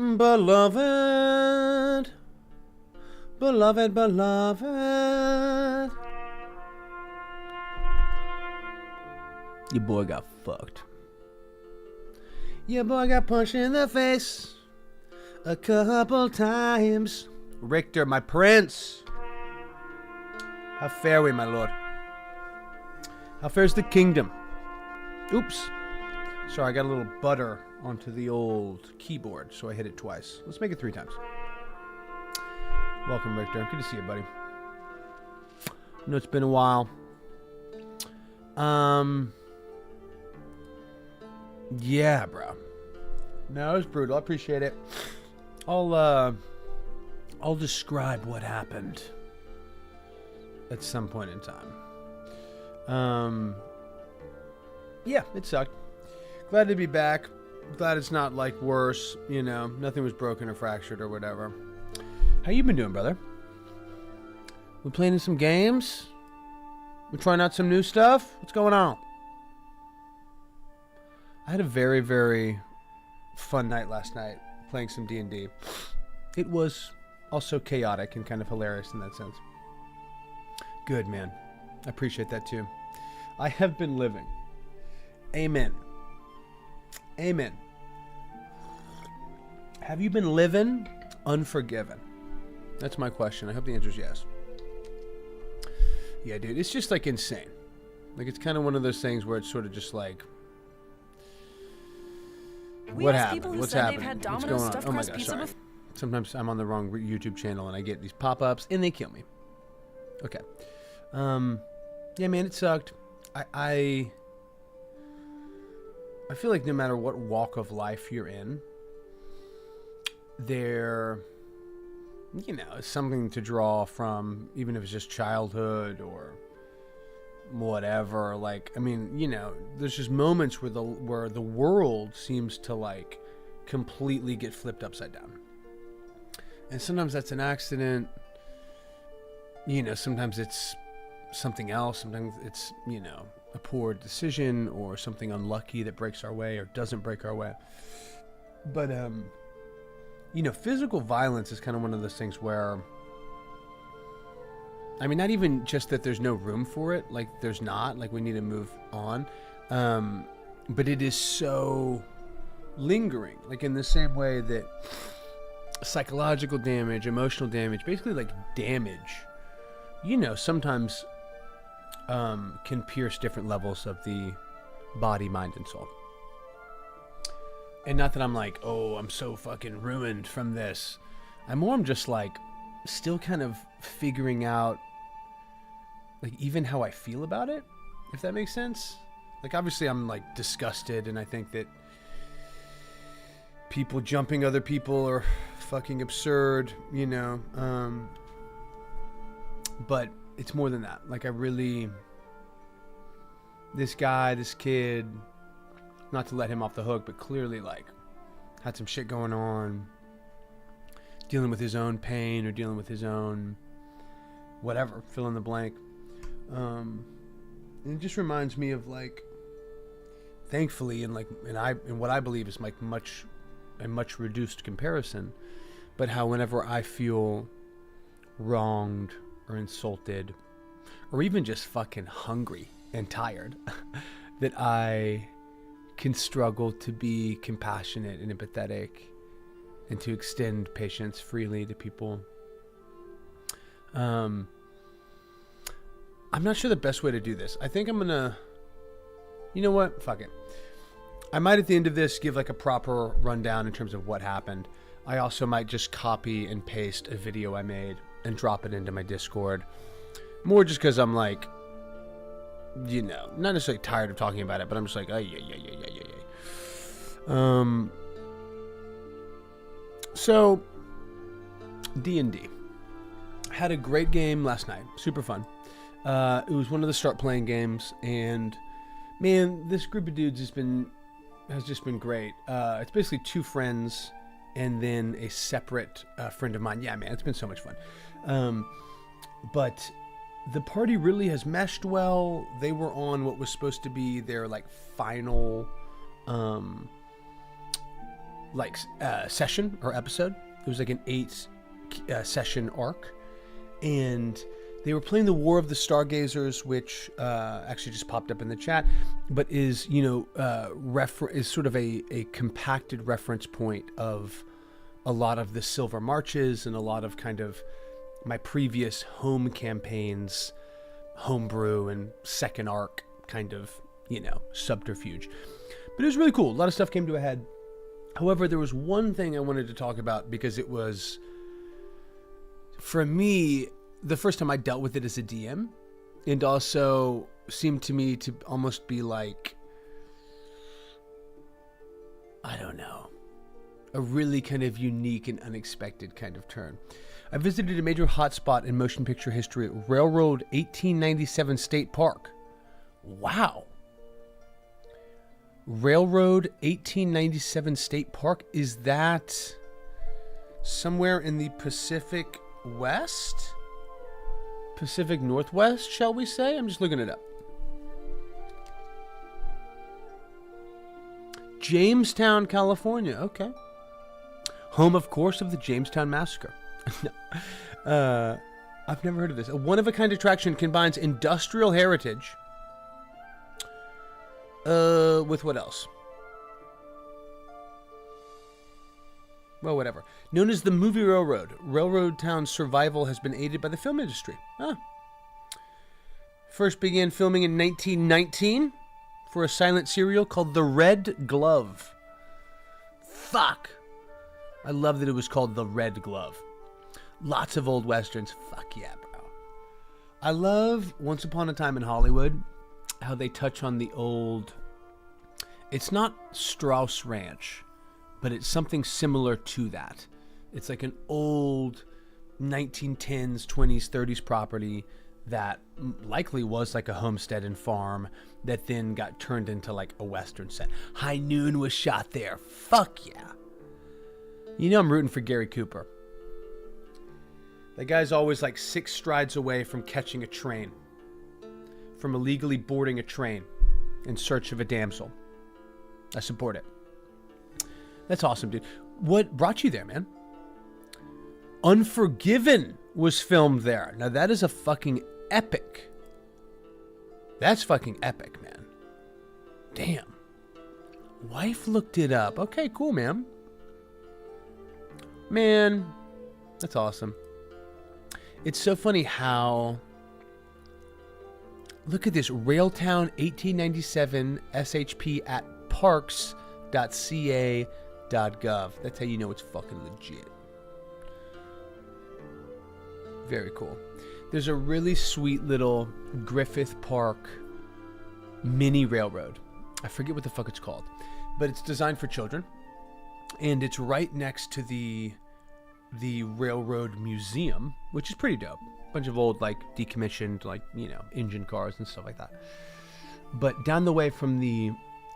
Beloved, beloved, beloved. Your boy got fucked. Your boy got punched in the face a couple times. Richter, my prince. How fare we, my lord? How fares the kingdom? Oops. Sorry, I got a little butter onto the old keyboard, so I hit it twice. Let's make it 3 times. Welcome, Richter. Good to see you, buddy. I know it's been a while. Yeah, bro. No, it was brutal. I appreciate it. I'll describe what happened at some point in time. Yeah, it sucked. Glad to be back. Glad it's not like worse, you know, nothing was broken or fractured or whatever. How you been doing, brother? We playing some games? We trying out some new stuff? What's going on? I had a very, very fun night last night playing some D&D. It was also chaotic and kind of hilarious in that sense. Good, man. I appreciate that too. I have been living. Amen. Amen. Have you been living unforgiven? That's my question. I hope the answer is yes. Yeah, dude. It's just like insane. Like it's kind of one of those things where it's sort of just like, what happened? What's happening? What's going on? Oh my gosh, sorry. Sometimes I'm on the wrong YouTube channel and I get these pop-ups and they kill me. Okay. Yeah, man, it sucked. I feel like no matter what walk of life you're in, there, you know, is something to draw from, even if it's just childhood or whatever. Like, I mean, you know, there's just moments where the world seems to like completely get flipped upside down. And sometimes that's an accident. You know, sometimes it's something else. Sometimes it's, you know, a poor decision or something unlucky that breaks our way or doesn't break our way. But, you know, physical violence is kind of one of those things where, I mean, not even just that there's no room for it, like there's not, like we need to move on. But it is so lingering, like in the same way that psychological damage, emotional damage, basically like damage, you know, sometimes can pierce different levels of the body, mind, and soul. And not that I'm like, oh, I'm so fucking ruined from this. I'm just like still kind of figuring out like even how I feel about it, if that makes sense. Like obviously I'm like disgusted and I think that people jumping other people are fucking absurd, you know. But it's more than that. Like I really, this kid, not to let him off the hook, but clearly like had some shit going on, dealing with his own pain or dealing with his own whatever, fill in the blank. And it just reminds me of like, thankfully, and what I believe is like a much reduced comparison, but how whenever I feel wronged or insulted or even just fucking hungry and tired, that I can struggle to be compassionate and empathetic and to extend patience freely to people. I'm not sure the best way to do this. I think I'm gonna, you know what? Fuck it. I might at the end of this give like a proper rundown in terms of what happened. I also might just copy and paste a video I made and drop it into my Discord. More just because I'm like, you know, not necessarily tired of talking about it, but I'm just like, oh, yeah. So, D&D. Had a great game last night. Super fun. It was one of the start playing games, and man, this group of dudes has just been great. It's basically 2 friends and then a separate friend of mine. Yeah, man, it's been so much fun. But the party really has meshed well. They were on what was supposed to be their like final like session or episode. It was like an 8 session arc, and they were playing the War of the Stargazers, which actually just popped up in the chat, but is is sort of a compacted reference point of a lot of the Silver Marches and a lot of kind of my previous home campaigns, Homebrew and second arc kind of, subterfuge. But it was really cool. A lot of stuff came to a head. However, there was one thing I wanted to talk about because it was, for me, the first time I dealt with it as a DM, and also seemed to me to almost be like, I don't know, a really kind of unique and unexpected kind of turn. I visited a major hotspot in motion picture history at Railroad 1897 State Park. Wow. Railroad 1897 State Park, is that somewhere in the Pacific West? Pacific Northwest, shall we say? I'm just looking it up. Jamestown, California. Okay. Home, of course, of the Jamestown Massacre. I've never heard of this. A one-of-a-kind attraction combines industrial heritage with what else? Well, whatever. Known as the Movie Railroad, Railroad Town's survival has been aided by the film industry. First began filming in 1919 for a silent serial called The Red Glove. Fuck. I love that it was called The Red Glove. Lots of old westerns. Fuck yeah, bro. I love Once Upon a Time in Hollywood, how they touch on the old... It's not Strauss Ranch, but it's something similar to that. It's like an old 1910s, 20s, 30s property that likely was like a homestead and farm that then got turned into like a western set. High Noon was shot there. Fuck yeah. I'm rooting for Gary Cooper. That guy's always like 6 strides away from catching a train, from illegally boarding a train in search of a damsel. I support it. That's awesome, dude. What brought you there, man? Unforgiven was filmed there. Now that is a fucking epic. That's fucking epic, man. Damn. Wife looked it up. Okay, cool, man. Man, that's awesome. It's so funny how... Look at this. Railtown 1897 SHP at parks.ca.gov. That's how you know it's fucking legit. Very cool. There's a really sweet little Griffith Park mini railroad. I forget what the fuck it's called, but it's designed for children, and it's right next to the Railroad Museum, which is pretty dope. Bunch of old, like, decommissioned, like, engine cars and stuff like that. But down the way from the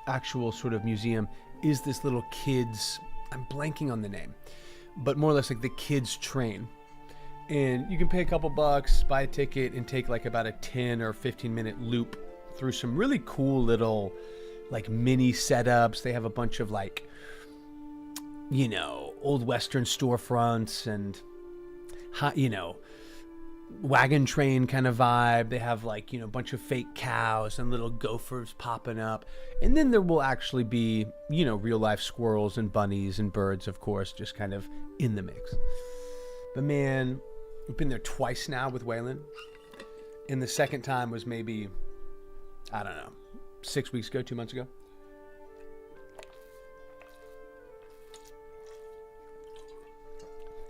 actual sort of museum is this little kids, I'm blanking on the name, but more or less like the kids train. And you can pay a couple bucks, buy a ticket, and take like about a 10 or 15 minute loop through some really cool little like mini setups. They have a bunch of like, old Western storefronts and, wagon train kind of vibe. They have like, a bunch of fake cows and little gophers popping up. And then there will actually be, real life squirrels and bunnies and birds, of course, just kind of in the mix. But man, we've been there twice now with Waylon. And the second time was maybe, I don't know, 6 weeks ago, 2 months ago.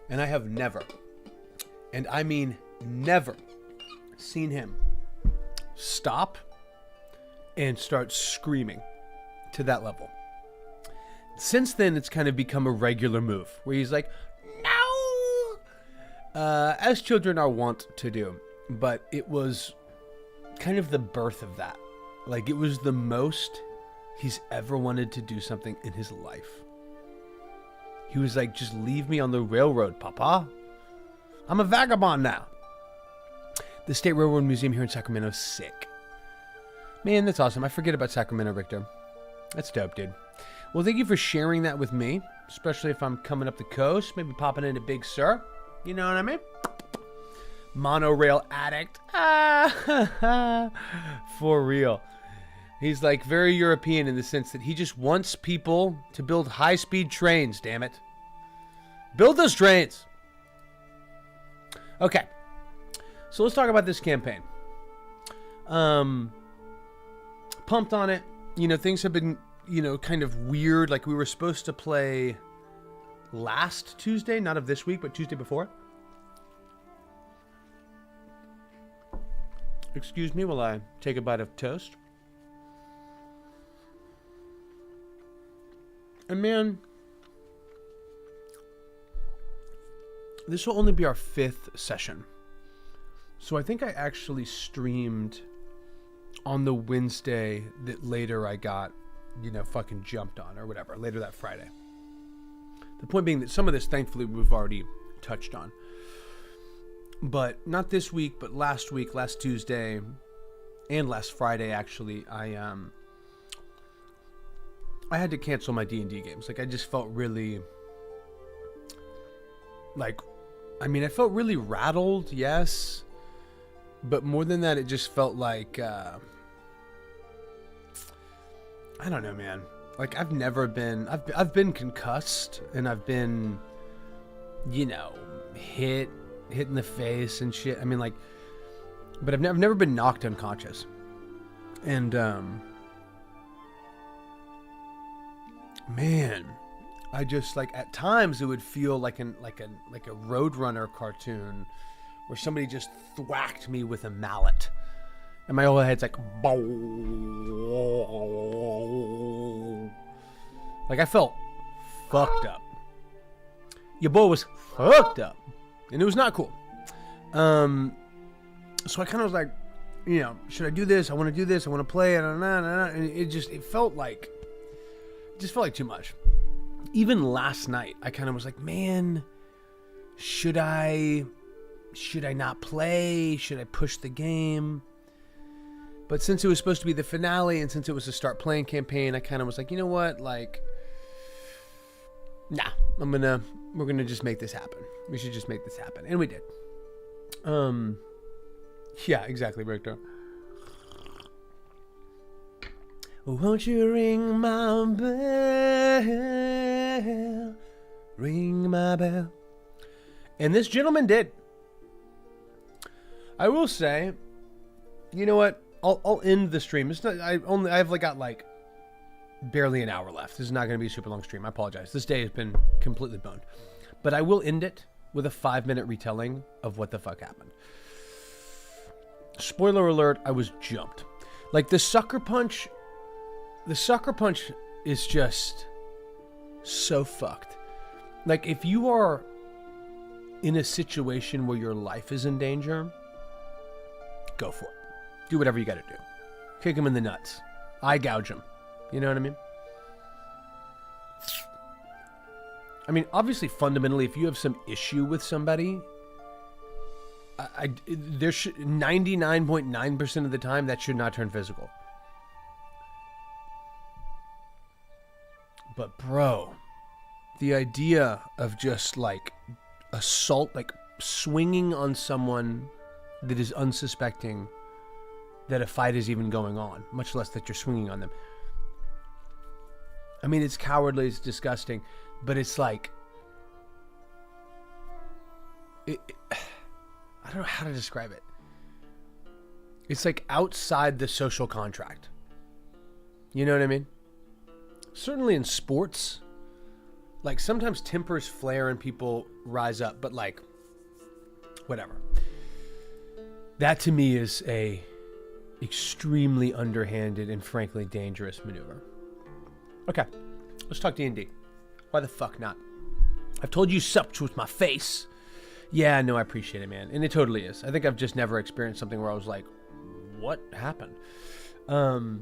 And I have never, and I mean never, seen him stop and start screaming to that level. Since then, it's kind of become a regular move where he's like, no! As children are wont to do. But it was kind of the birth of that. Like, it was the most he's ever wanted to do something in his life. He was like, just leave me on the railroad, Papa. I'm a vagabond now. The State Railroad Museum here in Sacramento is sick. Man, that's awesome. I forget about Sacramento, Richter. That's dope, dude. Well, thank you for sharing that with me. especially if I'm coming up the coast, maybe popping into Big Sur. You know what I mean? Monorail addict. For real. He's like very European in the sense that he just wants people to build high-speed trains, damn it. Build those trains. Okay. So let's talk about this campaign. Pumped on it. You know, things have been, you know, kind of weird. Like, we were supposed to play last Tuesday, not of this week, but Tuesday before. Excuse me while I take a bite of toast. And man, this will only be our 5th session. So I think I actually streamed on the Wednesday that later I got, you know, fucking jumped on or whatever, later that Friday. The point being that some of this, thankfully, we've already touched on. But not this week, but last week, last Tuesday, and last Friday, actually, I had to cancel my D&D games. Like, I just felt really, like, I mean, I felt really rattled, yes. But more than that, it just felt like, I don't know, man. Like, I've never been, I've been concussed, and I've been, you know, hit in the face and shit. I mean, like, but I've never been knocked unconscious. And, man, I just, like, at times it would feel like a Roadrunner cartoon where somebody just thwacked me with a mallet. And my whole head's like, bow. Like, I felt fucked up. Your boy was fucked up. And it was not cool. So I kind of was like, you know, should I do this? I want to do this. I want to play. And it felt like too much. Even last night, I kind of was like, man, should I not play? Should I push the game? But since it was supposed to be the finale, and since it was a start playing campaign, I kind of was like, you know what? Like, nah, we're gonna just make this happen. We should just make this happen. And we did. Yeah, exactly, Richter. Won't you ring my bell? Ring my bell. And this gentleman did. I will say, you know what? I'll end the stream. It's not. I've got like barely an hour left. This is not going to be a super long stream. I apologize. This day has been completely boned. But I will end it with a 5-minute retelling of what the fuck happened. Spoiler alert, I was jumped. Like, the sucker punch is just so fucked. Like, if you are in a situation where your life is in danger, go for it. Do whatever you gotta do. Kick him in the nuts. Eye gouge him. You know what I mean? I mean, obviously, fundamentally, if you have some issue with somebody, there should 99.9% of the time that should not turn physical. But bro, the idea of just like assault, like swinging on someone that is unsuspecting that a fight is even going on, much less that you're swinging on them. I mean, it's cowardly, it's disgusting, but it's like, I don't know how to describe it. It's like outside the social contract. You know what I mean? Certainly in sports, like sometimes tempers flare and people rise up, but like, whatever. That to me is a extremely underhanded and frankly dangerous maneuver. Okay, let's talk D&D. Why the fuck not? I've told you supped with my face. Yeah, no, I appreciate it, man. And it totally is. I think I've just never experienced something where I was like, what happened? So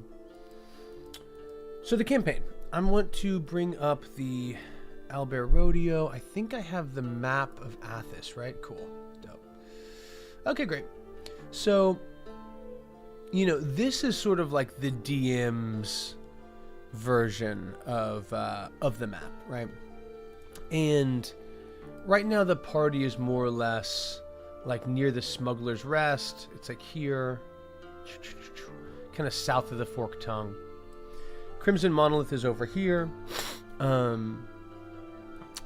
the campaign. I want to bring up the Albert Rodeo. I think I have the map of Athos, right? Cool. Dope. Okay, great. So, you know, this is sort of like the DM's version of the map, right? And right now the party is more or less like near the Smuggler's Rest. It's like here, kind of south of the Forked Tongue. Crimson Monolith is over here.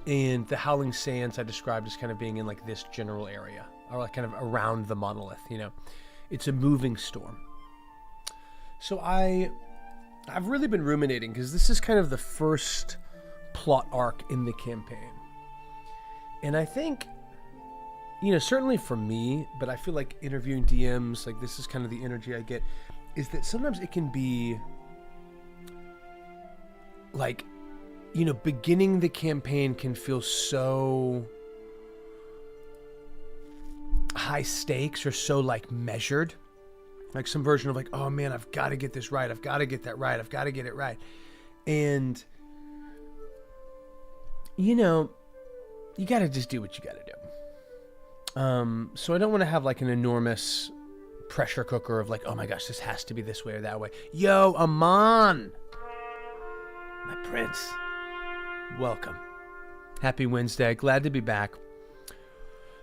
And the Howling Sands I described as kind of being in like this general area, or like kind of around the monolith, you know. It's a moving storm. So I've really been ruminating, because this is kind of the first plot arc in the campaign. And I think, you know, certainly for me, but I feel like interviewing DMs, like this is kind of the energy I get, is that sometimes it can be like, you know, beginning the campaign can feel so high stakes or so like measured, like some version of like, oh man, I've got to get this right. I've got to get that right. I've got to get it right. And, you know, you got to just do what you got to do. So I don't want to have like an enormous pressure cooker of like, oh my gosh, this has to be this way or that way. Yo, Aman, my prince. Welcome. Happy Wednesday. Glad to be back.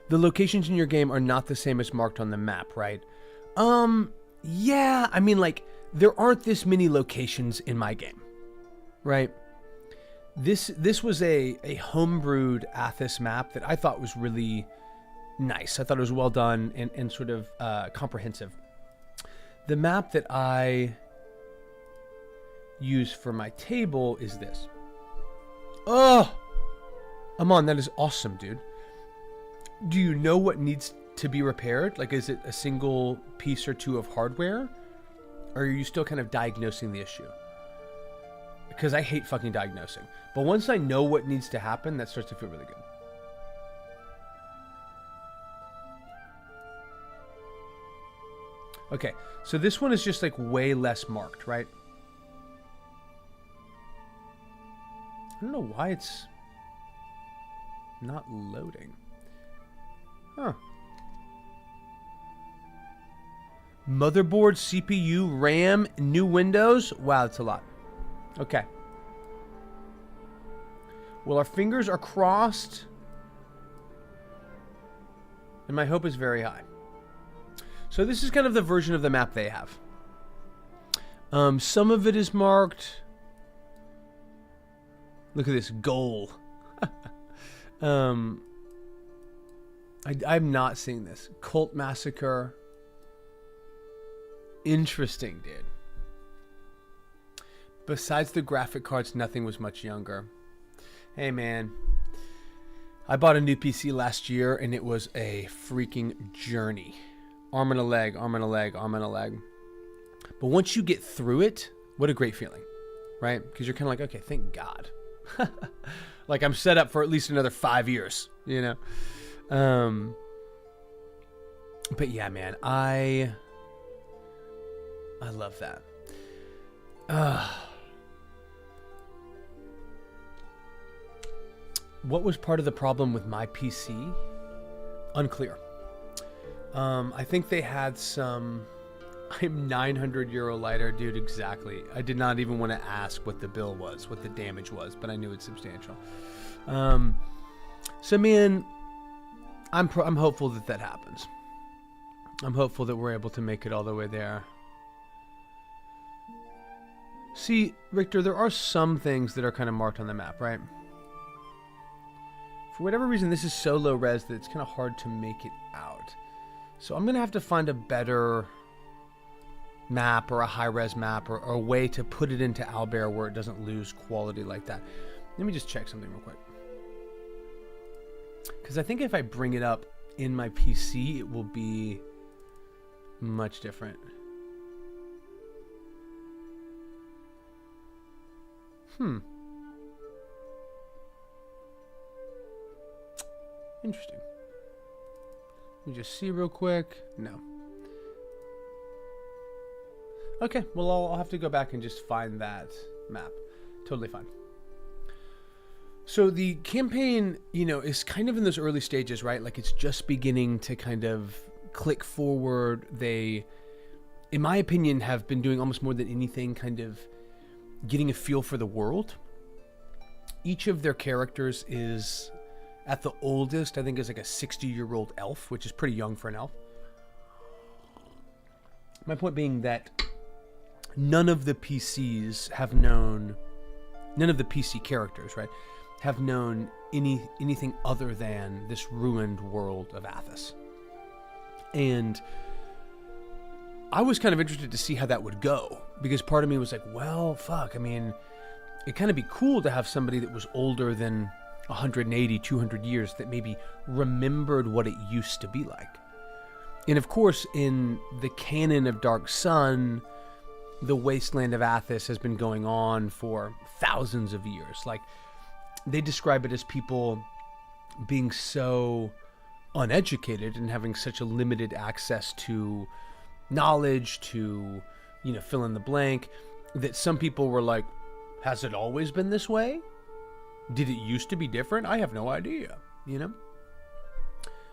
The locations in your game are not the same as marked on the map, right? Yeah, I mean, like, there aren't this many locations in my game, right? This was a homebrewed Athos map that I thought was really nice. I thought it was well done and sort of comprehensive. The map that I use for my table is this. Oh, Amon, that is awesome, dude. Do you know what needs to be repaired? Like, is it a single piece or two of hardware? Or are you still kind of diagnosing the issue? Because I hate fucking diagnosing. But once I know what needs to happen, that starts to feel really good. Okay, so this one is just like way less marked, right? I don't know why it's not loading. Huh. Motherboard, CPU, RAM, new Windows. Wow, that's a lot. Okay. Well, our fingers are crossed. And my hope is very high. So this is kind of the version of the map they have. Some of it is marked. Look at this goal. I'm not seeing this. Cult Massacre. Interesting, dude. Besides the graphic cards, nothing was much younger. Hey, man. I bought a new PC last year, and it was a freaking journey. Arm and a leg, arm and a leg, arm and a leg. But once you get through it, what a great feeling, right? Because you're kind of like, okay, thank God. Like, I'm set up for at least another 5 years, you know? But yeah, man, I love that. What was part of the problem with my PC? Unclear. I think they had some... I'm 900 euro lighter, dude, exactly. I did not even want to ask what the bill was, what the damage was, but I knew it's substantial. So, man, I'm hopeful that happens. I'm hopeful that we're able to make it all the way there. See, Richter, there are some things that are kind of marked on the map, right? For whatever reason, this is so low res that it's kind of hard to make it out. So I'm going to have to find a better map or a high-res map or a way to put it into Owlbear where it doesn't lose quality like that. Let me just check something real quick. Because I think if I bring it up in my PC, it will be much different. Interesting. Let me just see real quick. No. Okay, well, I'll have to go back and just find that map. Totally fine. So the campaign, you know, is kind of in those early stages, right? Like, it's just beginning to kind of click forward. They, in my opinion, have been doing almost more than anything, kind of getting a feel for the world. each of their characters is, at the oldest, I think is like a 60-year-old elf, which is pretty young for an elf. My point being that none of the PCs have known, none of the PC characters, right, have known anything other than this ruined world of Athos. And I was kind of interested to see how that would go, because part of me was like, well, fuck, I mean, it'd kind of be cool to have somebody that was older than 180, 200 years that maybe remembered what it used to be like. And of course, in the canon of Dark Sun, the wasteland of Athos has been going on for thousands of years. Like, they describe it as people being so uneducated and having such a limited access to knowledge, to, you know, fill in the blank, that some people were like, has it always been this way? Did it used to be different? I have no idea, you know?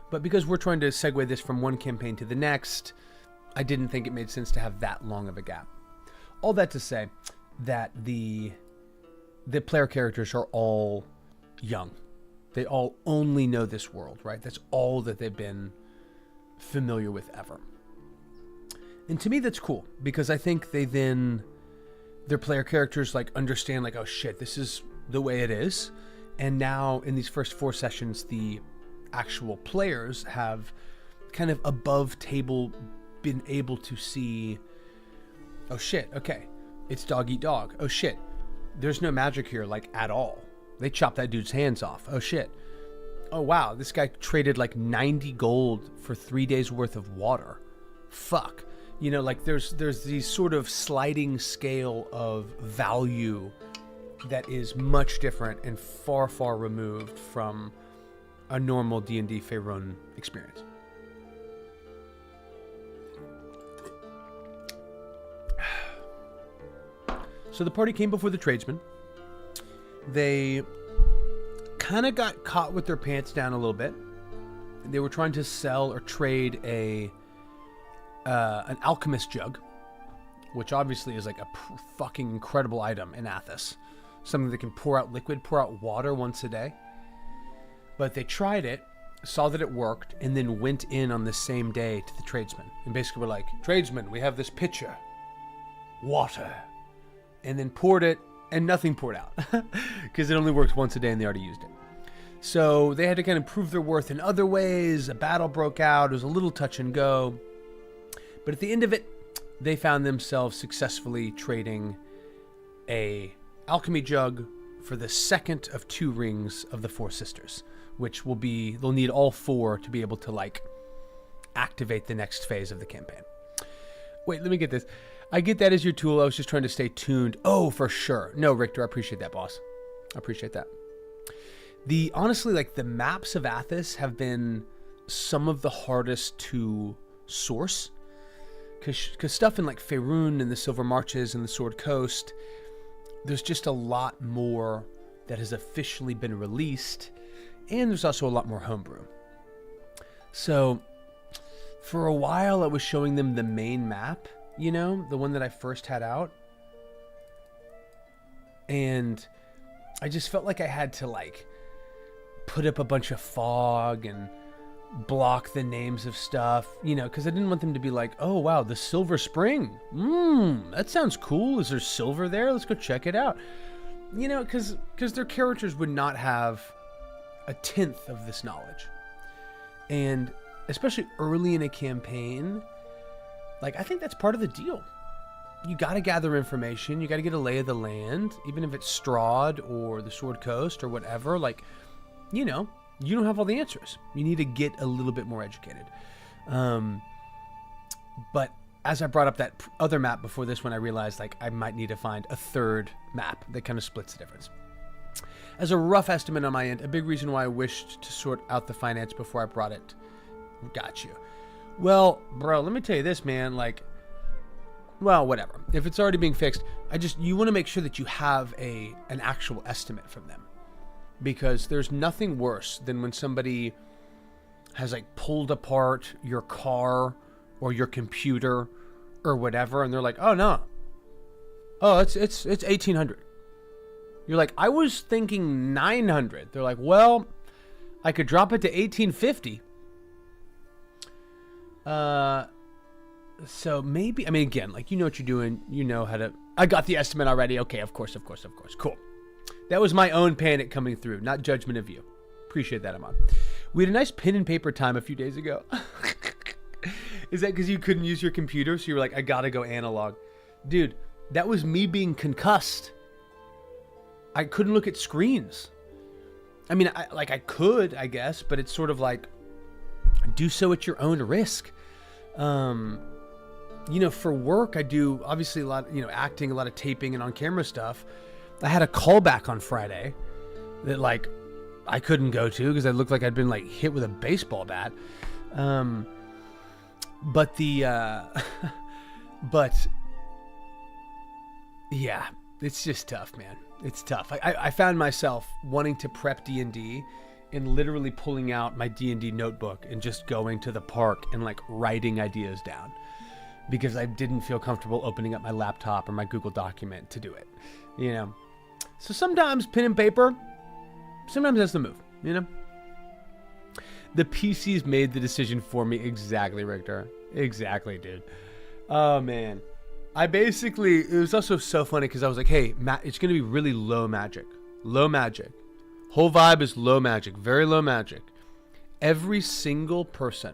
But because we're trying to segue this from one campaign to the next, I didn't think it made sense to have that long of a gap. All that to say that the player characters are all young. They all only know this world, right? That's all that they've been familiar with ever. And to me, that's cool, because I think they then, their player characters like understand like, oh shit, this is the way it is. And now in these first 4 sessions, the actual players have kind of above table been able to see, oh shit, okay, it's dog eat dog. Oh shit, there's no magic here, like, at all. They chopped that dude's hands off. Oh shit. Oh wow, this guy traded like 90 gold for 3 days worth of water. Fuck. You know, like there's these sort of sliding scale of value that is much different and far, far removed from a normal D&D Faerun experience. So the party came before the tradesmen. They kind of got caught with their pants down a little bit. They were trying to sell or trade an alchemist jug, which obviously is like a fucking incredible item in Athos. Something that can pour out liquid, pour out water once a day. But they tried it, saw that it worked, and then went in on the same day to the tradesmen. And basically were like, tradesmen, we have this pitcher. Water. And then poured it, and nothing poured out. Because it only worked once a day and they already used it. So they had to kind of prove their worth in other ways. A battle broke out. It was a little touch and go. But at the end of it, they found themselves successfully trading a alchemy jug for the second of 2 rings of the 4 sisters, which will be, they'll need all 4 to be able to like activate the next phase of the campaign. Wait, let me get this. I get that as your tool. I was just trying to stay tuned. Oh, for sure. No, Richter, I appreciate that, boss. I appreciate that. Honestly, like the maps of Athos have been some of the hardest to source, because stuff in like Faerun and the Silver Marches and the Sword Coast, there's just a lot more that has officially been released, and there's also a lot more homebrew. So for a while I was showing them the main map, you know, the one that I first had out, and I just felt like I had to like put up a bunch of fog and block the names of stuff, you know, because I didn't want them to be like, oh wow, the Silver Spring, that sounds cool, is there silver there, let's go check it out, you know, because their characters would not have a tenth of this knowledge. And especially early in a campaign, like, I think that's part of the deal. You got to gather information, you got to get a lay of the land, even if it's Strahd or the Sword Coast or whatever, like, you know, you don't have all the answers. You need to get a little bit more educated. But as I brought up that other map before this one, I realized like I might need to find a third map that kind of splits the difference. As a rough estimate on my end, a big reason why I wished to sort out the finance before I brought it. Got you. Well, bro, let me tell you this, man. Like, well, whatever. If it's already being fixed, you want to make sure that you have an actual estimate from them. Because there's nothing worse than when somebody has like pulled apart your car or your computer or whatever, and they're like, oh no, oh it's 1800. You're like, I was thinking 900. They're like, well, I could drop it to 1850. So maybe, I mean, again, like, you know what you're doing. You know how to, I got the estimate already. Okay, of course. Cool. That was my own panic coming through, not judgment of you. Appreciate that, Amon. We had a nice pen and paper time a few days ago. Is that because you couldn't use your computer? So you were like, I gotta go analog. Dude, that was me being concussed. I couldn't look at screens. I mean, I could, I guess, but it's sort of like, do so at your own risk. You know, for work, I do obviously a lot, you know, acting, a lot of taping and on camera stuff. I had a callback on Friday that like I couldn't go to because I looked like I'd been like hit with a baseball bat. But yeah, it's just tough, man. It's tough. I found myself wanting to prep DnD and literally pulling out my DnD notebook and just going to the park and like writing ideas down because I didn't feel comfortable opening up my laptop or my Google document to do it, you know? So sometimes pen and paper, sometimes that's the move, you know? The PCs made the decision for me. Exactly, Richter. Exactly, dude. Oh, man. It was also so funny because I was like, hey, it's going to be really low magic. Low magic. Whole vibe is low magic. Very low magic. Every single person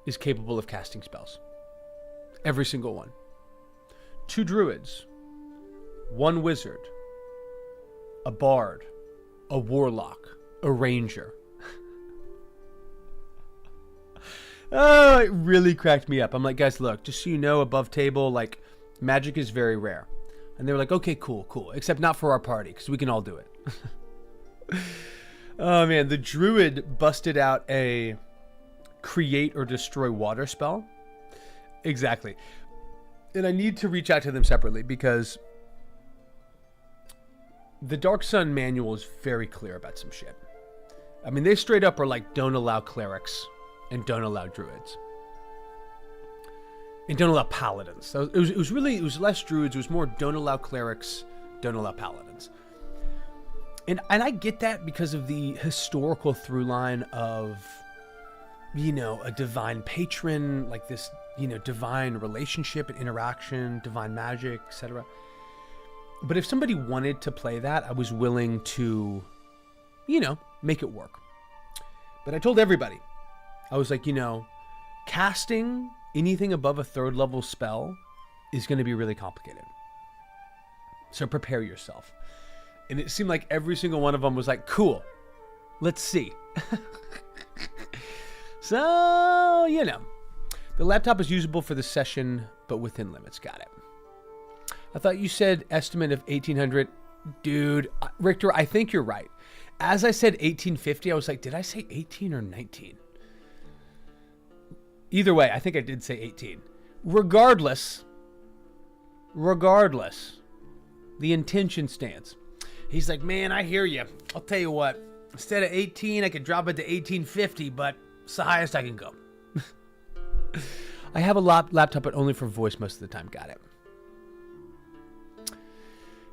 is capable of casting spells. Every single one. 2 druids. 1 wizard. A bard. A warlock. A ranger. Oh, it really cracked me up. I'm like, guys, look, just so you know, above table, like, magic is very rare. And they were like, okay, cool. Except not for our party, because we can all do it. Oh, man, the druid busted out a create or destroy water spell. Exactly. And I need to reach out to them separately, because the Dark Sun manual is very clear about some shit. I mean, they straight up are like, don't allow clerics. And don't allow druids. And don't allow paladins. So it was less druids. It was more don't allow clerics, don't allow paladins. And I get that because of the historical through line of, you know, a divine patron, like this, you know, divine relationship and interaction, divine magic, etc. But if somebody wanted to play that, I was willing to, you know, make it work. But I told everybody, I was like, you know, casting anything above a 3rd level spell is going to be really complicated. So prepare yourself. And it seemed like every single one of them was like, cool, let's see. So, you know, the laptop is usable for the session, but within limits. Got it. I thought you said estimate of 1800. Dude, Richter, I think you're right. As I said 1850, I was like, did I say 18 or 19? Either way, I think I did say 18. Regardless, the intention stands. He's like, man, I hear you. I'll tell you what. Instead of 18, I could drop it to 1850, but it's the highest I can go. I have a laptop, but only for voice most of the time. Got it.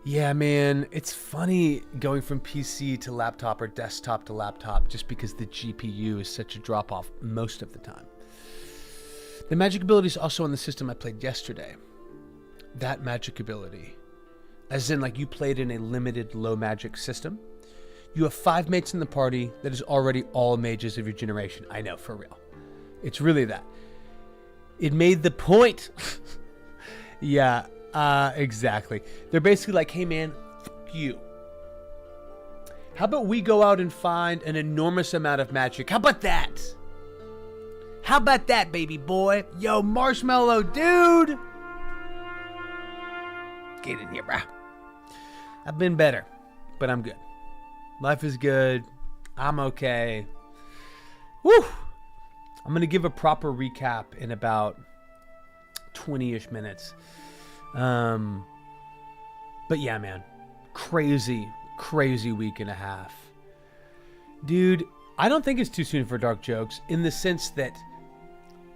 Yeah, man, it's funny going from PC to laptop or desktop to laptop just because the GPU is such a drop-off most of the time. The magic ability is also on the system I played yesterday. That magic ability. As in, like, you played in a limited low magic system. You have 5 mates in the party that is already all mages of your generation. I know, for real. It's really that. It made the point. Yeah, exactly. They're basically like, hey, man, fuck you. How about we go out and find an enormous amount of magic? How about that? How about that, baby boy? Yo, Marshmallow, dude! Get in here, bro. I've been better, but I'm good. Life is good. I'm okay. Woo! I'm going to give a proper recap in about 20-ish minutes. But yeah, man. Crazy week and a half. Dude, I don't think it's too soon for dark jokes in the sense that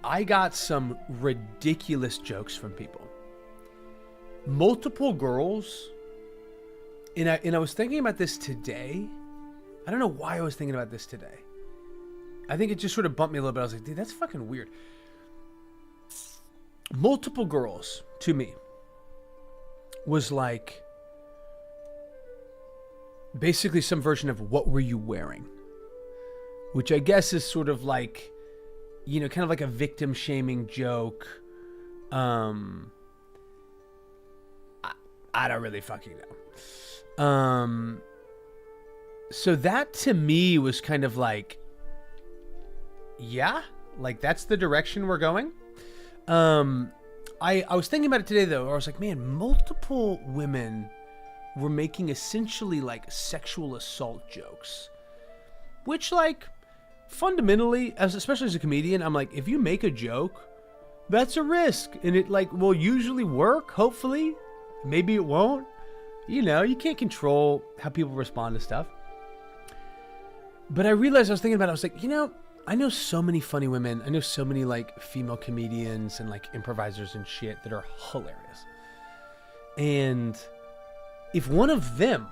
I got some ridiculous jokes from people. Multiple girls And I was thinking about this today. I don't know why I was thinking about this today. I think it just sort of bumped me a little bit. I was like, dude, that's fucking weird. Multiple girls to me was like basically some version of what were you wearing? Which I guess is sort of like, you know, kind of like a victim shaming joke. I don't really fucking know. So that to me was kind of like, yeah, like that's the direction we're going. I was thinking about it today though. I was like, man, multiple women were making essentially like sexual assault jokes, which like fundamentally, especially as a comedian, I'm like, if you make a joke, that's a risk, and it like will usually work. Hopefully, maybe it won't. You know, you can't control how people respond to stuff. But I realized, I was thinking about it, I was like, you know, I know so many funny women. I know so many like female comedians and like improvisers and shit that are hilarious. And if one of them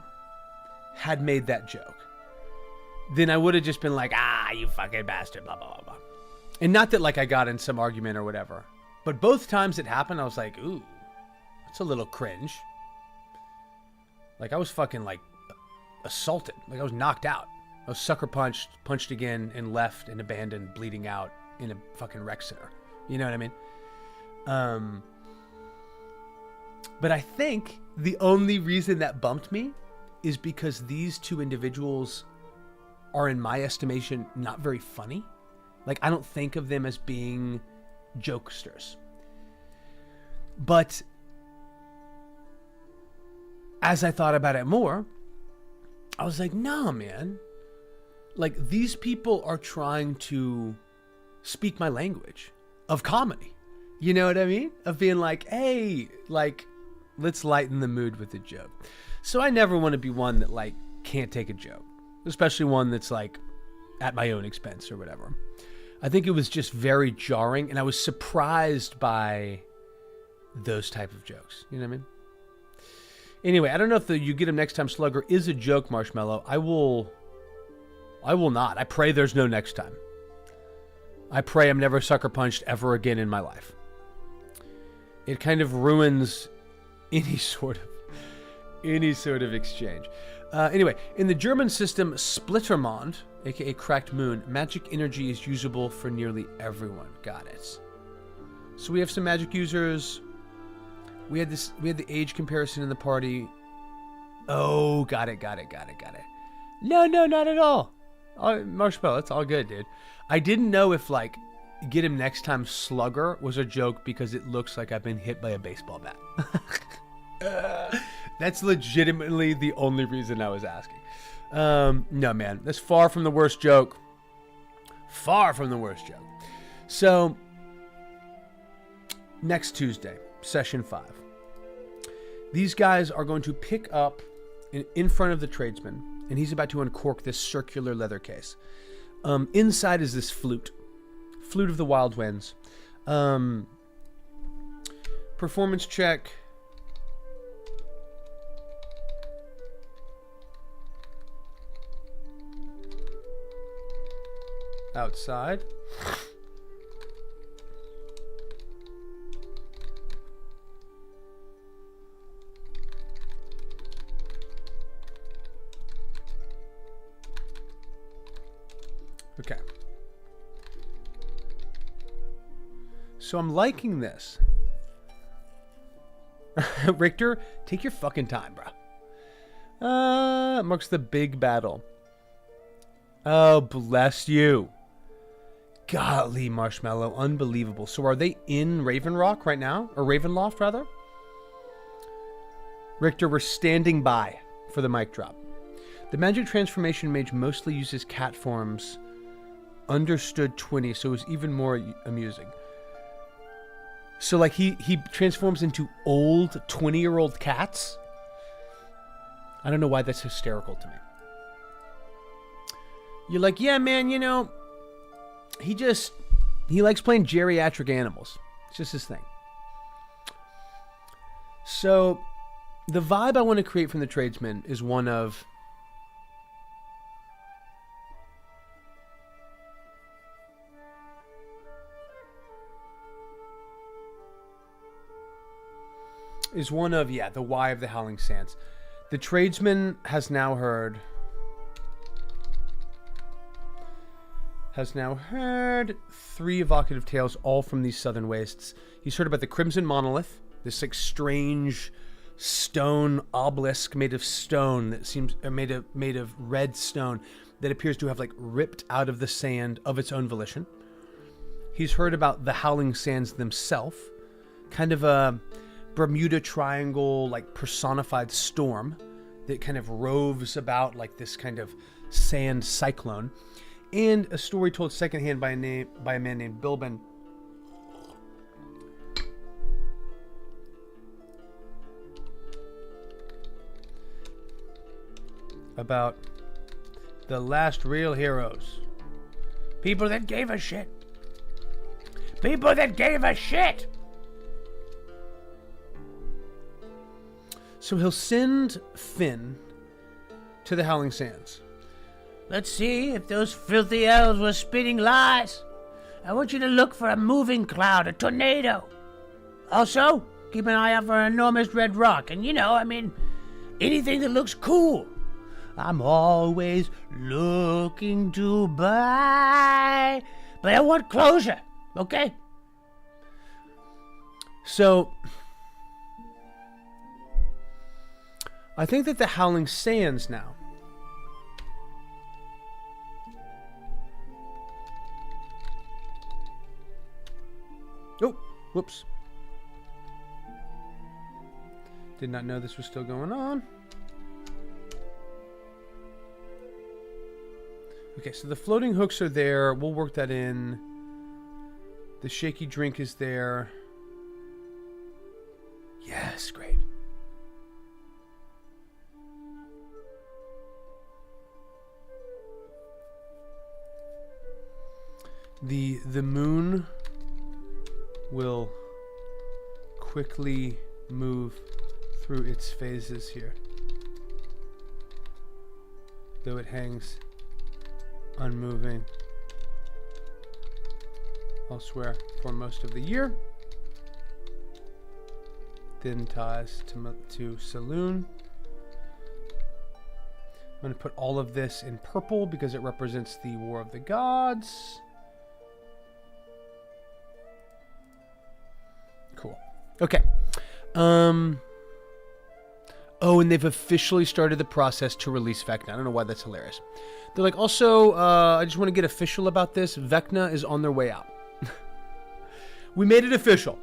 had made that joke, then I would have just been like, you fucking bastard, blah, blah, blah, blah. And not that like I got in some argument or whatever, but both times it happened, I was like, ooh, that's a little cringe. Like I was fucking like assaulted. Like I was knocked out. I was sucker punched again, and left and abandoned, bleeding out in a fucking rec center. You know what I mean? But I think the only reason that bumped me is because these two individuals are, in my estimation, not very funny. Like, I don't think of them as being jokesters. But as I thought about it more, I was like, no, man. Like, these people are trying to speak my language of comedy. You know what I mean? Of being like, hey, like, let's lighten the mood with a joke. So I never want to be one that, like, can't take a joke. Especially one that's, like, at my own expense or whatever. I think it was just very jarring, and I was surprised by those type of jokes. You know what I mean? Anyway, I don't know if the "you get him next time" slugger is a joke, Marshmallow. I will not. I pray there's no next time. I pray I'm never sucker punched ever again in my life. It kind of ruins any sort of exchange. Anyway, in the German system Splittermond, aka Cracked Moon, magic energy is usable for nearly everyone. Got it. So we have some magic users. We had the age comparison in the party. Oh, got it. No, not at all. Marshmallow, it's all good, dude. I didn't know if, like, get him next time slugger was a joke because it looks like I've been hit by a baseball bat. That's legitimately the only reason I was asking. No, man. That's far from the worst joke. Far from the worst joke. So, next Tuesday, session 5. These guys are going to pick up in front of the tradesman, and he's about to uncork this circular leather case. Inside is this flute of the wild winds. Performance check. Outside. Okay. So I'm liking this. Richter, take your fucking time, bro. Marks the big battle. Oh, bless you. Golly, Marshmallow, unbelievable. So are they in Raven Rock right now? Or Ravenloft, rather? Richter, we're standing by for the mic drop. The magic transformation mage mostly uses cat forms. Understood 20, so it was even more amusing. So, like, he transforms into old 20-year-old cats? I don't know why that's hysterical to me. You're like, yeah, man, you know, he likes playing geriatric animals. It's just his thing. So, The vibe I want to create from the tradesman is one of the why of the Howling Sands. The tradesman has now heard three evocative tales, all from these southern wastes. He's heard about the Crimson Monolith, this like strange stone obelisk made of stone that seems made of red stone that appears to have like ripped out of the sand of its own volition. He's heard about the Howling Sands themselves, kind of a Bermuda Triangle like personified storm that kind of roves about like this kind of sand cyclone, and a story told secondhand by a man named Bilbin about the last real heroes. People that gave a shit. People that gave a shit! So he'll send Finn to the Howling Sands. Let's see if those filthy elves were spitting lies. I want you to look for a moving cloud, a tornado. Also, keep an eye out for an enormous red rock. And anything that looks cool. I'm always looking to buy. But I want closure, okay? So, I think that the Howling Sands now oh, whoops. Did not know this was still going on. Okay, so the floating hooks are there. We'll work that in. The shaky drink is there. Yes, great. The moon will quickly move through its phases here, though it hangs unmoving elsewhere for most of the year. Thin ties to Saloon. I'm going to put all of this in purple because it represents the War of the Gods. Cool. Okay. Oh, and they've officially started the process to release Vecna. I don't know why that's hilarious. They're like, also, I just want to get official about this. Vecna is on their way out. We made it official.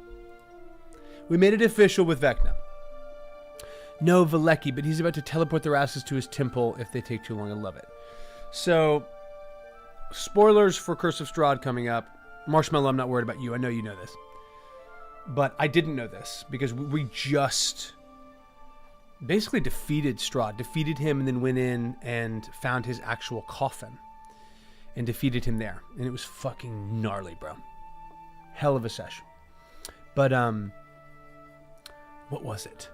We made it official with Vecna. No Valecki, but he's about to teleport their asses to his temple if they take too long. I love it. So, spoilers for Curse of Strahd coming up. Marshmallow, I'm not worried about you. I know you know this. But I didn't know this because we just basically defeated Strahd. Defeated him and then went in and found his actual coffin. And defeated him there. And it was fucking gnarly, bro. Hell of a session. But, what was it?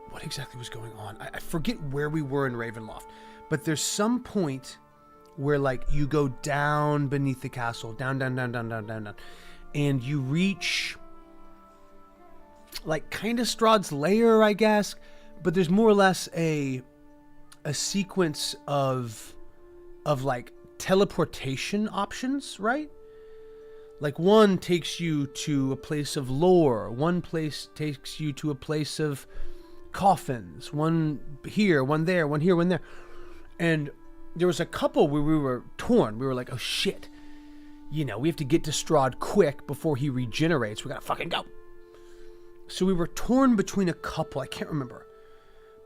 What exactly was going on? I forget where we were in Ravenloft. But there's some point where, like, you go down beneath the castle. Down. And you reach, like, kind of Strahd's lair, I guess. But there's more or less a sequence of like, teleportation options, right? Like, one takes you to a place of lore. One place takes you to a place of coffins. One here, one there, one here, one there. And there was a couple where we were torn. We were like, oh, shit. You know, we have to get to Strahd quick before he regenerates. We gotta fucking go. So we were torn between a couple. I can't remember.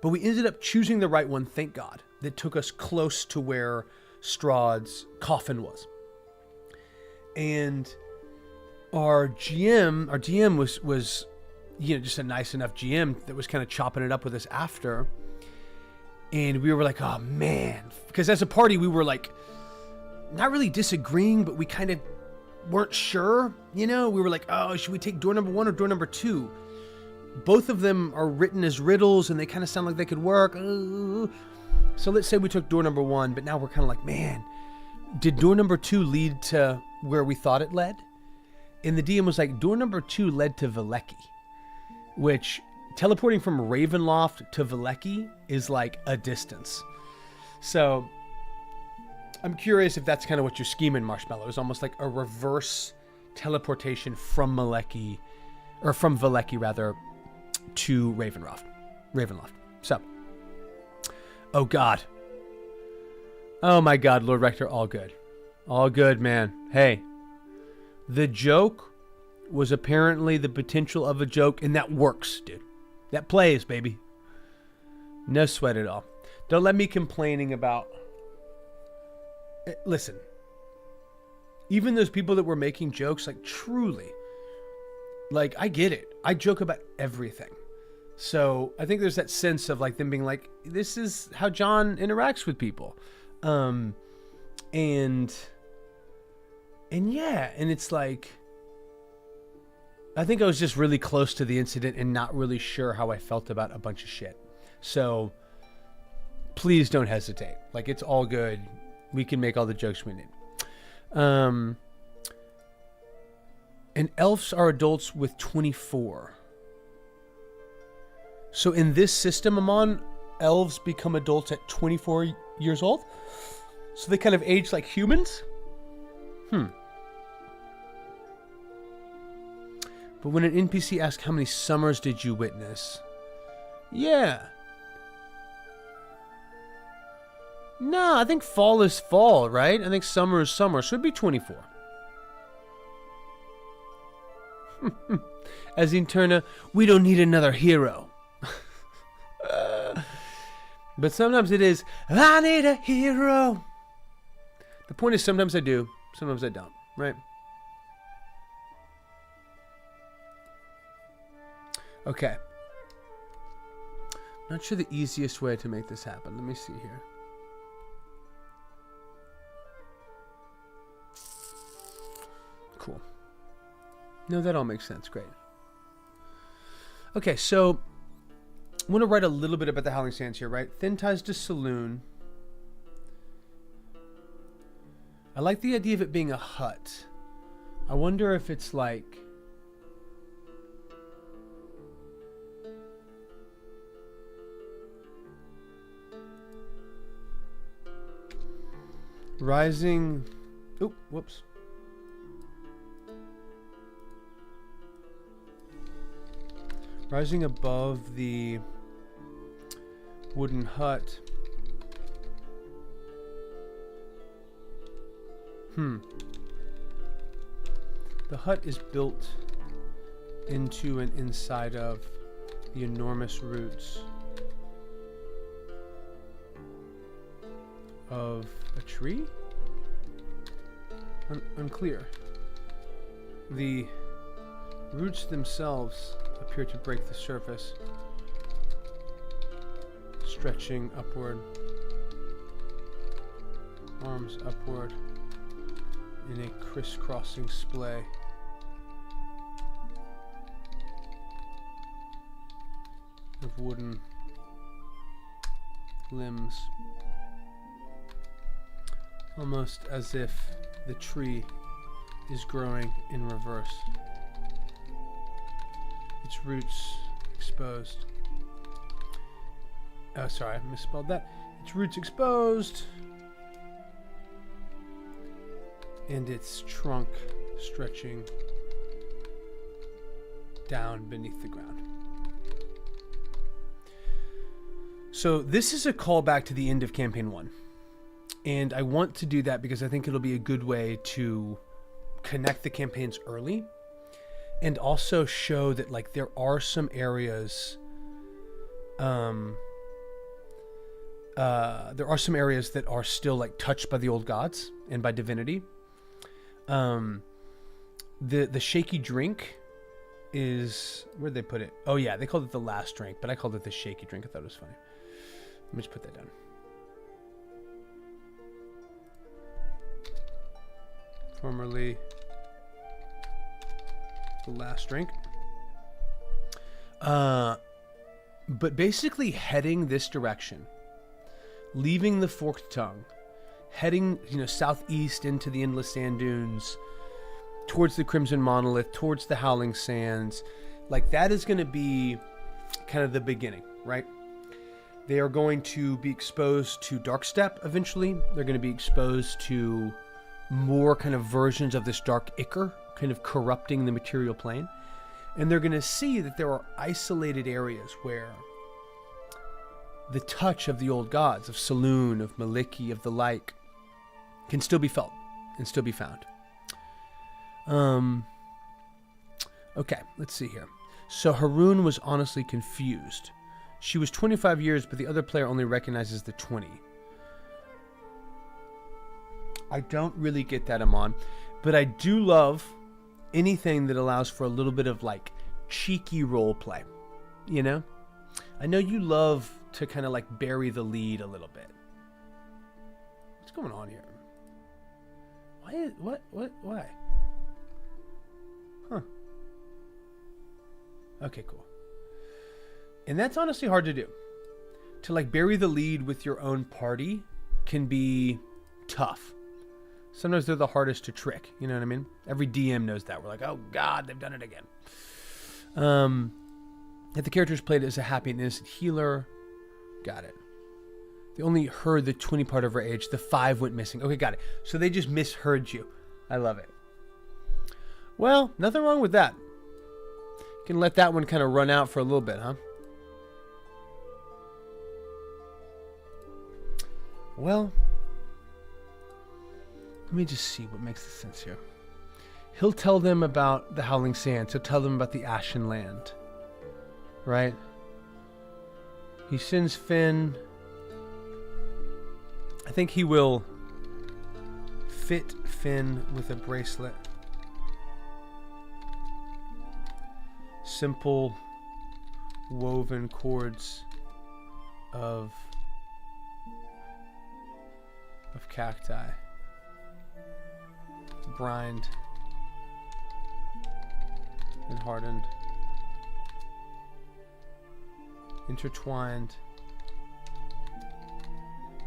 But we ended up choosing the right one, thank God. That took us close to where Strahd's coffin was. And our GM was, you know, just a nice enough GM that was kind of chopping it up with us after. And we were like, oh man. Because as a party, we were like, not really disagreeing, but we kind of weren't sure, you know? We were like, oh, should we take door number 1 or door number 2? both of them are written as riddles and they kind of sound like they could work. So let's say we took door number 1, but now we're kind of like, man, did door number 2 lead to where we thought it led? And the DM was like, door number 2 led to Valleki, which teleporting from Ravenloft to Valleki is like a distance. So I'm curious if that's kind of what you're scheming, Marshmallow. It's almost like a reverse teleportation from Valleki, or from Valleki rather, to Ravenloft. So, oh God. Oh my God, Lord Rector, all good. All good, man. Hey, the joke was apparently the potential of a joke, and that works, dude. That plays, baby. No sweat at all. Don't let me complaining about... Listen. Even those people that were making jokes, like, truly, like, I get it. I joke about everything. So I think there's that sense of, like, them being like, this is how John interacts with people. And yeah, and it's like, I think I was just really close to the incident and not really sure how I felt about a bunch of shit. So please don't hesitate. Like, it's all good. We can make all the jokes we need. And elves are adults with 24. So in this system I'm on, elves become adults at 24 years old. So they kind of age like humans. But when an NPC asks how many summers did you witness? Yeah. No, I think fall is fall, right? I think summer is summer, so it'd be 24. As in Turner, we don't need another hero. But sometimes it is, I need a hero. The point is, sometimes I do, sometimes I don't, right? Okay. Not sure the easiest way to make this happen. Let me see here. Cool. No, that all makes sense. Great. Okay, so I want to write a little bit about the Howling Sands here, right? Thin ties to saloon. I like the idea of it being a hut. I wonder if it's like... rising... Oh, whoops. Rising above the wooden hut. The hut is built into and inside of the enormous roots of a tree? Unclear. The roots themselves appear to break the surface, stretching upward, arms upward in a crisscrossing splay. Of wooden limbs, almost as if the tree is growing in reverse. Its roots exposed. Oh, sorry, I misspelled that. Its roots exposed, and its trunk stretching down beneath the ground. So this is a callback to the end of campaign 1. And I want to do that because I think it'll be a good way to connect the campaigns early and also show that, like, there are some areas that are still, like, touched by the old gods and by divinity. The shaky drink is, where'd they put it? Oh yeah, they called it the last drink, but I called it the shaky drink. I thought it was funny. Let me just put that down. Formerly the last drink. But basically heading this direction, leaving the Forked Tongue, heading, southeast into the Endless Sand Dunes, towards the Crimson Monolith, towards the Howling Sands. Like, that is going to be kind of the beginning, right? They are going to be exposed to Darkstep eventually. They're going to be exposed to more kind of versions of this dark ichor, kind of corrupting the material plane. And they're going to see that there are isolated areas where the touch of the old gods, of Saloon, of Maliki, of the like, can still be felt and still be found. Okay, let's see here. So Haroon was honestly confused. She was 25 years, but the other player only recognizes the 20. I don't really get that, Amon, but I do love anything that allows for a little bit of like cheeky role play. I know you love to kind of like bury the lead a little bit. What's going on here? Why? Huh. Okay, cool. And that's honestly hard to do. To like bury the lead with your own party can be tough. Sometimes they're the hardest to trick. You know what I mean? Every DM knows that. We're like, oh God, they've done it again. If the character is played as a happy and innocent healer, got it. They only heard the 20 part of her age. The 5 went missing. Okay, got it. So they just misheard you. I love it. Well, nothing wrong with that. You can let that one kind of run out for a little bit, huh? Well, let me just see what makes sense here. He'll tell them about the Howling Sands. He'll tell them about the Ashen Land. Right? He sends Finn. I think he will fit Finn with a bracelet. Simple woven cords of cacti. Brined and hardened. Intertwined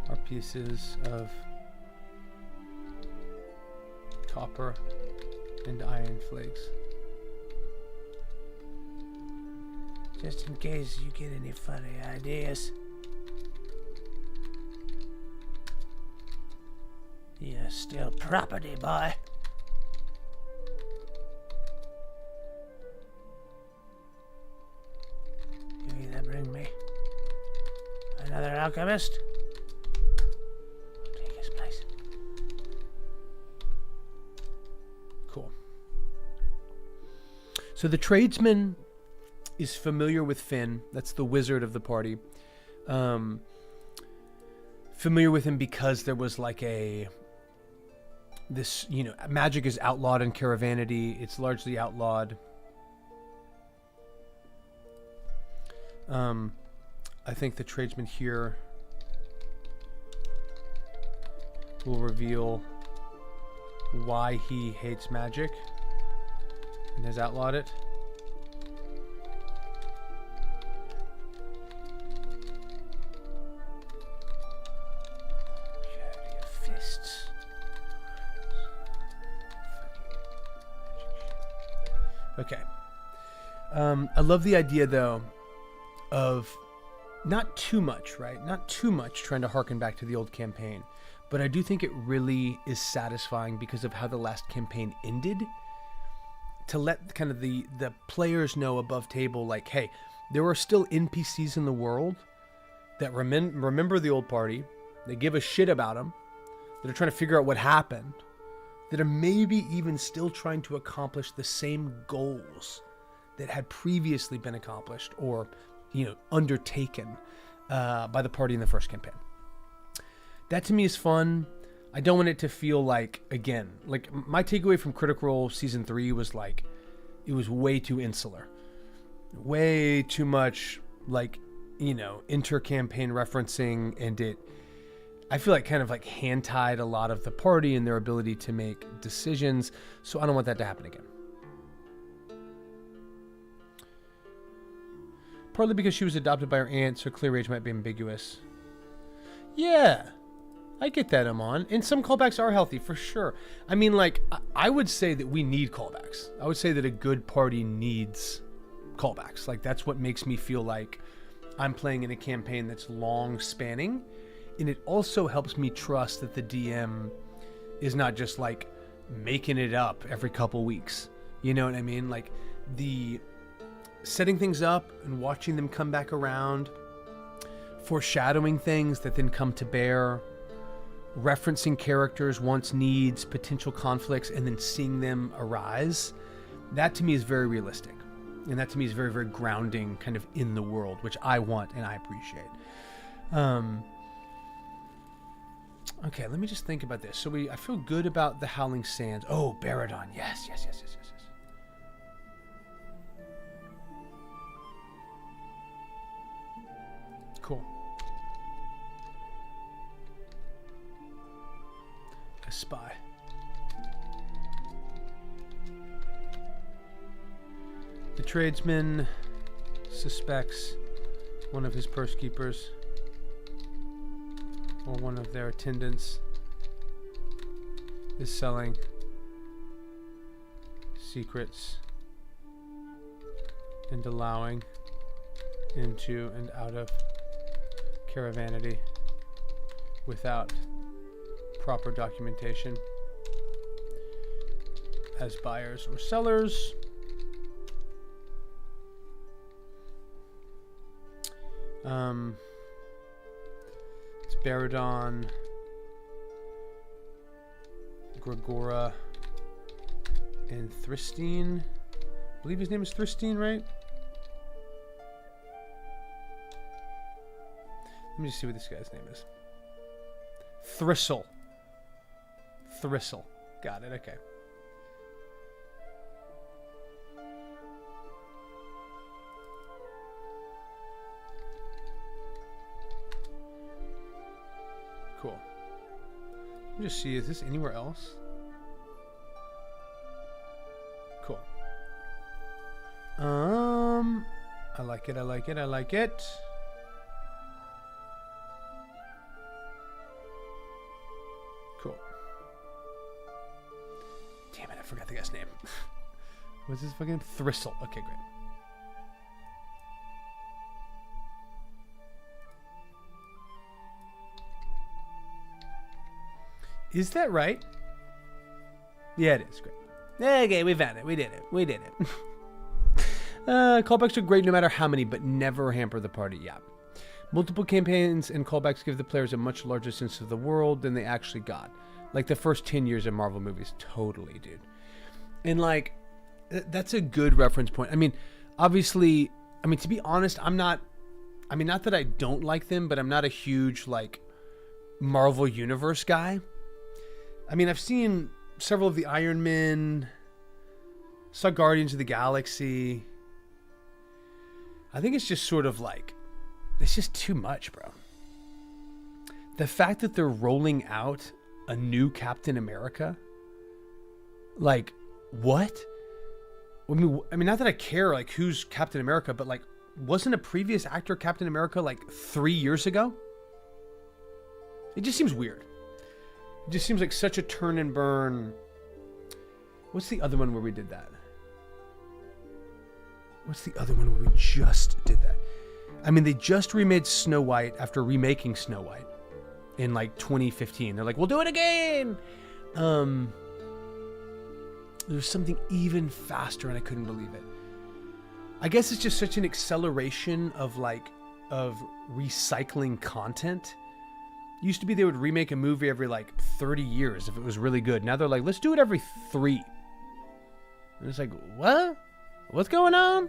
are pieces of copper and iron flakes. Just in case you get any funny ideas. You're still property, boy. You either bring me another alchemist, or take his place. Cool. So the tradesman is familiar with Finn. That's the wizard of the party. Familiar with him because there was like magic is outlawed in Caravanity. It's largely outlawed. I think the tradesman here will reveal why he hates magic and has outlawed it. Okay. I love the idea, though, of not too much, right? Not too much trying to harken back to the old campaign. But I do think it really is satisfying because of how the last campaign ended. To let kind of the players know above table, like, hey, there are still NPCs in the world that remember the old party. They give a shit about them. That are trying to figure out what happened. That are maybe even still trying to accomplish the same goals that had previously been accomplished or, undertaken by the party in the first campaign. That to me is fun. I don't want it to feel like, again, like my takeaway from Critical Role Season 3 was like, it was way too insular. Way too much, like, inter-campaign referencing, and I feel like kind of like hand-tied a lot of the party and their ability to make decisions. So I don't want that to happen again. Partly because she was adopted by her aunt, so clear age might be ambiguous. Yeah, I get that, Amon. And some callbacks are healthy, for sure. I mean, like, I would say that we need callbacks. I would say that a good party needs callbacks. Like, that's what makes me feel like I'm playing in a campaign that's long spanning. And it also helps me trust that the DM is not just, like, making it up every couple weeks. You know what I mean? Like, the setting things up and watching them come back around, foreshadowing things that then come to bear, referencing characters, wants, needs, potential conflicts, and then seeing them arise. That to me is very realistic. And that to me is very, very grounding kind of in the world, which I want and I appreciate. Okay, let me just think about this. So I feel good about the Howling Sands. Oh, Baradon. Yes. Cool. A spy. The tradesman suspects one of his purse keepers or one of their attendants is selling secrets and allowing into and out of caravanity without proper documentation as buyers or sellers. It's Baradon, Gregora, and Thristine. I believe his name is Thristine, right? Let me just see what this guy's name is. Thristle. Got it, okay. Cool. Let me just see, is this anywhere else? Cool. I like it. Cool. Damn it, I forgot the guy's name. What's his fucking Thristle? Okay, great. Is that right? Yeah, it is. Great. Okay, we found it. We did it. Callbacks are great no matter how many, but never hamper the party. Yeah. Multiple campaigns and callbacks give the players a much larger sense of the world than they actually got. Like the first 10 years of Marvel movies. Totally, dude. And like, that's a good reference point. I mean, obviously, to be honest, not that I don't like them, but I'm not a huge, like, Marvel Universe guy. I've seen several of the Iron Men, saw Guardians of the Galaxy. I think it's just sort of like, it's just too much, bro. The fact that they're rolling out a new Captain America, like, what? Not that I care, like, who's Captain America, but, like, wasn't a previous actor Captain America, like, 3 years ago? It just seems weird. It just seems like such a turn and burn. What's the other one where we did that? What's the other one where we just did that? They just remade Snow White after remaking Snow White in like 2015. They're like, we'll do it again. There's something even faster and I couldn't believe it. I guess it's just such an acceleration of recycling content. Used to be they would remake a movie every like 30 years if it was really good. Now they're like, let's do it every 3. And it's like, what? What's going on?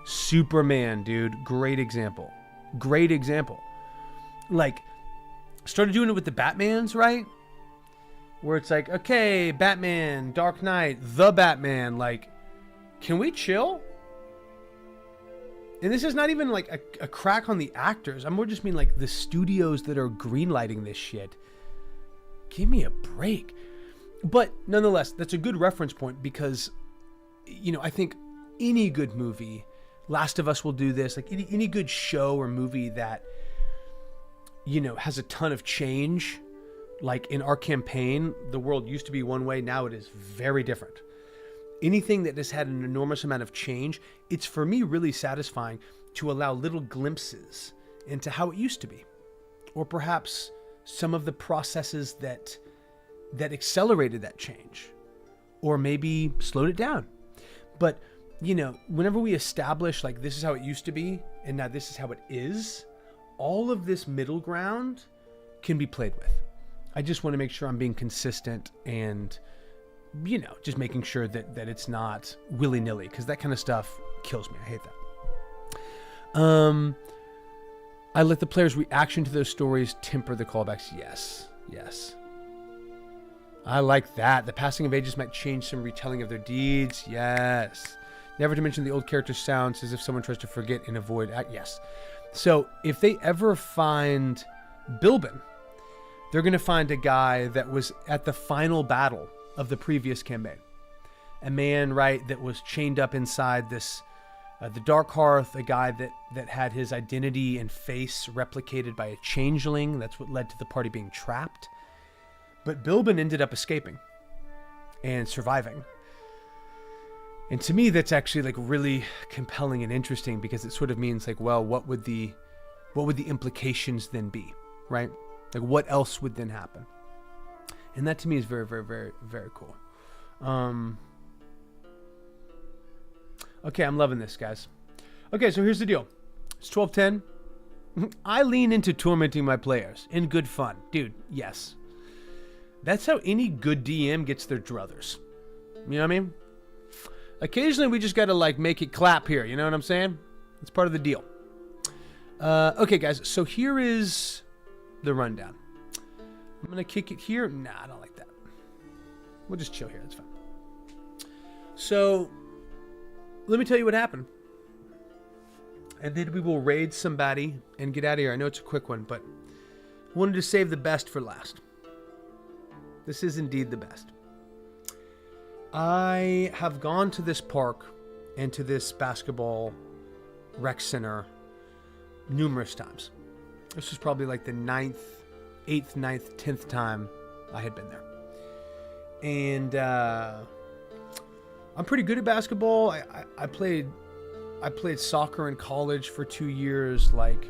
Superman, dude. Great example. Like, started doing it with the Batmans, right? Where it's like, okay, Batman, Dark Knight, the Batman. Like, can we chill? And this is not even like a crack on the actors. I more just mean like the studios that are greenlighting this shit. Give me a break. But nonetheless, that's a good reference point because, I think any good movie, Last of Us will do this. Like any good show or movie that, has a ton of change. Like in our campaign, the world used to be one way. Now it is very different. Anything that has had an enormous amount of change, it's for me really satisfying to allow little glimpses into how it used to be. Or perhaps some of the processes that accelerated that change. Or maybe slowed it down. But, whenever we establish like this is how it used to be and now this is how it is, all of this middle ground can be played with. I just want to make sure I'm being consistent and, just making sure that it's not willy-nilly, because that kind of stuff kills me. I hate that. I let the player's reaction to those stories temper the callbacks. Yes. I like that. The passing of ages might change some retelling of their deeds. Yes. Never to mention the old character sounds as if someone tries to forget and avoid. Yes. So if they ever find Bilbin, they're going to find a guy that was at the final battle of the previous campaign. A man, right, that was chained up inside this, the Dark Hearth, a guy that had his identity and face replicated by a changeling. That's what led to the party being trapped. But Bilbin ended up escaping and surviving. And to me, that's actually like really compelling and interesting, because it sort of means like, well, what would the implications then be, right? Like what else would then happen? And that to me is very, very, very, very cool. Okay, I'm loving this, guys. Okay, so here's the deal. It's 12:10. I lean into tormenting my players in good fun. Dude, yes. That's how any good DM gets their druthers. You know what I mean? Occasionally we just got to like make it clap here. You know what I'm saying? It's part of the deal. Okay, guys. So here is the rundown. I'm going to kick it here. Nah, I don't like that. We'll just chill here. That's fine. So let me tell you what happened. And then we will raid somebody and get out of here. I know it's a quick one, but I wanted to save the best for last. This is indeed the best. I have gone to this park and to this basketball rec center numerous times. This was probably like the 8th, 9th, 10th time I had been there. And I'm pretty good at basketball. I played soccer in college for 2 years. Like,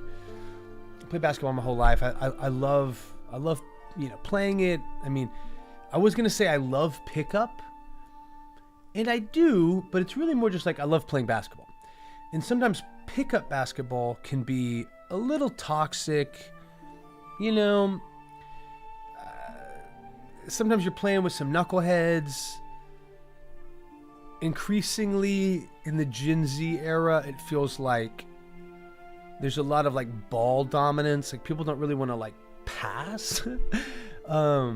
I played basketball my whole life. I love playing it. I mean, I was going to say I love pickup. And I do, but it's really more just like I love playing basketball. And sometimes pickup basketball can be a little toxic. Sometimes you're playing with some knuckleheads. Increasingly in the Gen Z era, it feels like there's a lot of like ball dominance. Like people don't really want to like pass. I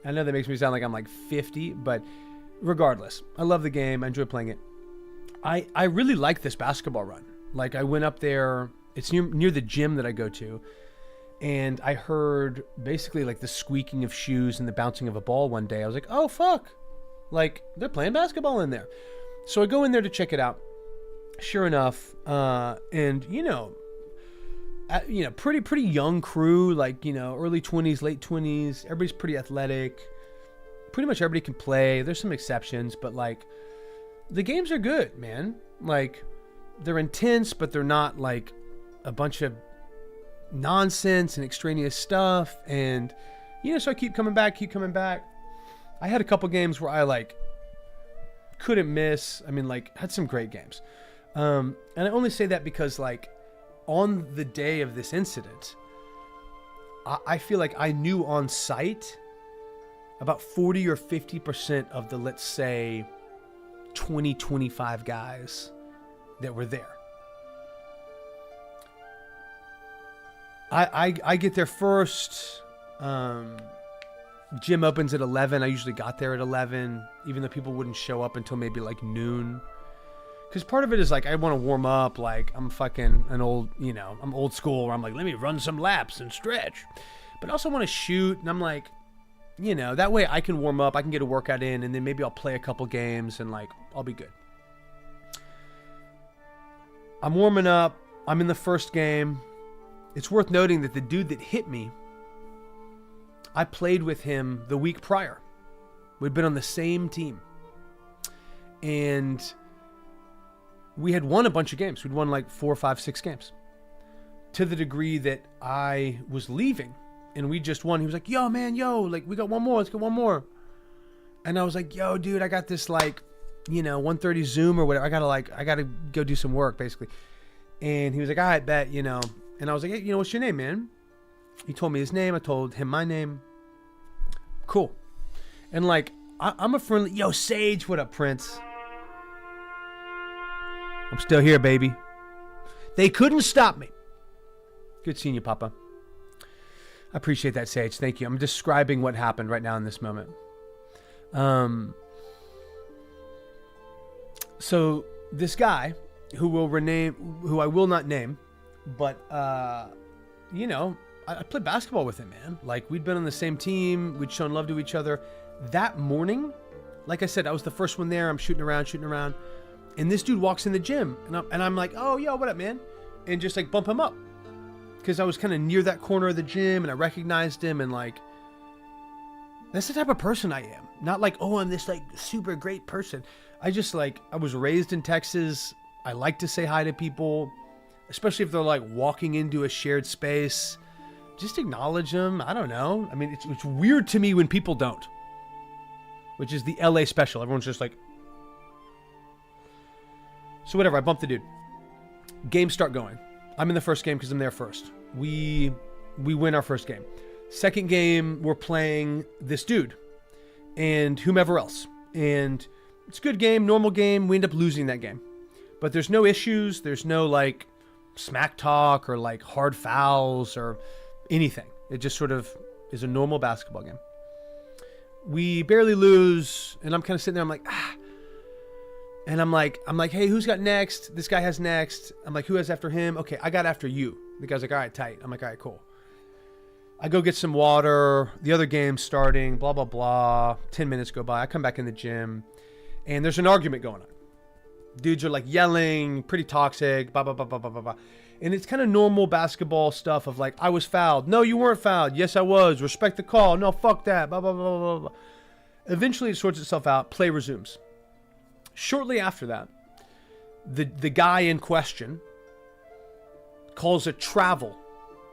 know that makes me sound like I'm like 50, but regardless, I love the game. I enjoy playing it. I really like this basketball run. Like I went up there, it's near the gym that I go to, and I heard basically like the squeaking of shoes and the bouncing of a ball one day. I was like, oh fuck, like they're playing basketball in there. So I go in there to check it out. Sure enough, and pretty young crew, like, early 20s, late 20s. Everybody's pretty athletic. Pretty much everybody can play. There's some exceptions, but like the games are good, man. Like they're intense, but they're not like a bunch of nonsense and extraneous stuff. And, so I keep coming back. I had a couple games where I like couldn't miss. I mean, like had some great games. And I only say that because like on the day of this incident, I feel like I knew on site about 40 or 50% of the, let's say, 20, 25 guys that were there. I get there first. Gym opens at 11. I usually got there at 11, even though people wouldn't show up until maybe like noon. Because part of it is like, I want to warm up. Like I'm fucking I'm old school where I'm like, let me run some laps and stretch. But I also want to shoot. And I'm like, that way I can warm up. I can get a workout in, and then maybe I'll play a couple games and like, I'll be good. I'm warming up. I'm in the first game. It's worth noting that the dude that hit me, I played with him the week prior. We'd been on the same team. And we had won a bunch of games. We'd won like 4, 5, 6 games. To the degree that I was leaving and we just won. He was like, yo, man, like we got one more. Let's get one more. And I was like, yo, dude, I got this like, 1:30 Zoom or whatever. I gotta go do some work basically. And he was like, all right, bet, And I was like, hey, what's your name, man? He told me his name. I told him my name. Cool. And like, I'm a friendly, yo, Sage, what up, Prince? I'm still here, baby. They couldn't stop me. Good seeing you, Papa. I appreciate that, Sage. Thank you. I'm describing what happened right now in this moment. So this guy who I will not name, but I played basketball with him, man. Like, we'd been on the same team. We'd shown love to each other. That morning, like I said, I was the first one there. I'm shooting around. And this dude walks in the gym. And I'm like, oh, yo, what up, man? And just like bump him up. Because I was kind of near that corner of the gym and I recognized him. And like, that's the type of person I am. Not like, oh, I'm this like super great person. I was raised in Texas. I like to say hi to people, especially if they're like walking into a shared space. Just acknowledge them. I don't know. I mean, it's weird to me when people don't, which is the LA special. Everyone's just like, so whatever. I bumped the dude. Games start going. I'm in the first game because I'm there first. We win our first game. Second game, we're playing this dude and whomever else. And it's a good game, normal game. We end up losing that game. But there's no issues. There's no like smack talk or like hard fouls or anything. It just sort of is a normal basketball game. We barely lose. And I'm kind of sitting there. I'm like, ah. And I'm like, hey, who's got next? This guy has next. I'm like, who has after him? Okay, I got after you. The guy's like, all right, tight. I'm like, all right, cool. I go get some water. The other game's starting, blah, blah, blah. 10 minutes go by. I come back in the gym, and there's an argument going on. Dudes are like yelling, pretty toxic, blah, blah, blah, blah, blah, blah, blah. And it's kind of normal basketball stuff of like, I was fouled. No, you weren't fouled. Yes, I was. Respect the call. No, fuck that. Blah, blah, blah, blah, blah. Eventually, it sorts itself out. Play resumes. Shortly after that, the guy in question calls a travel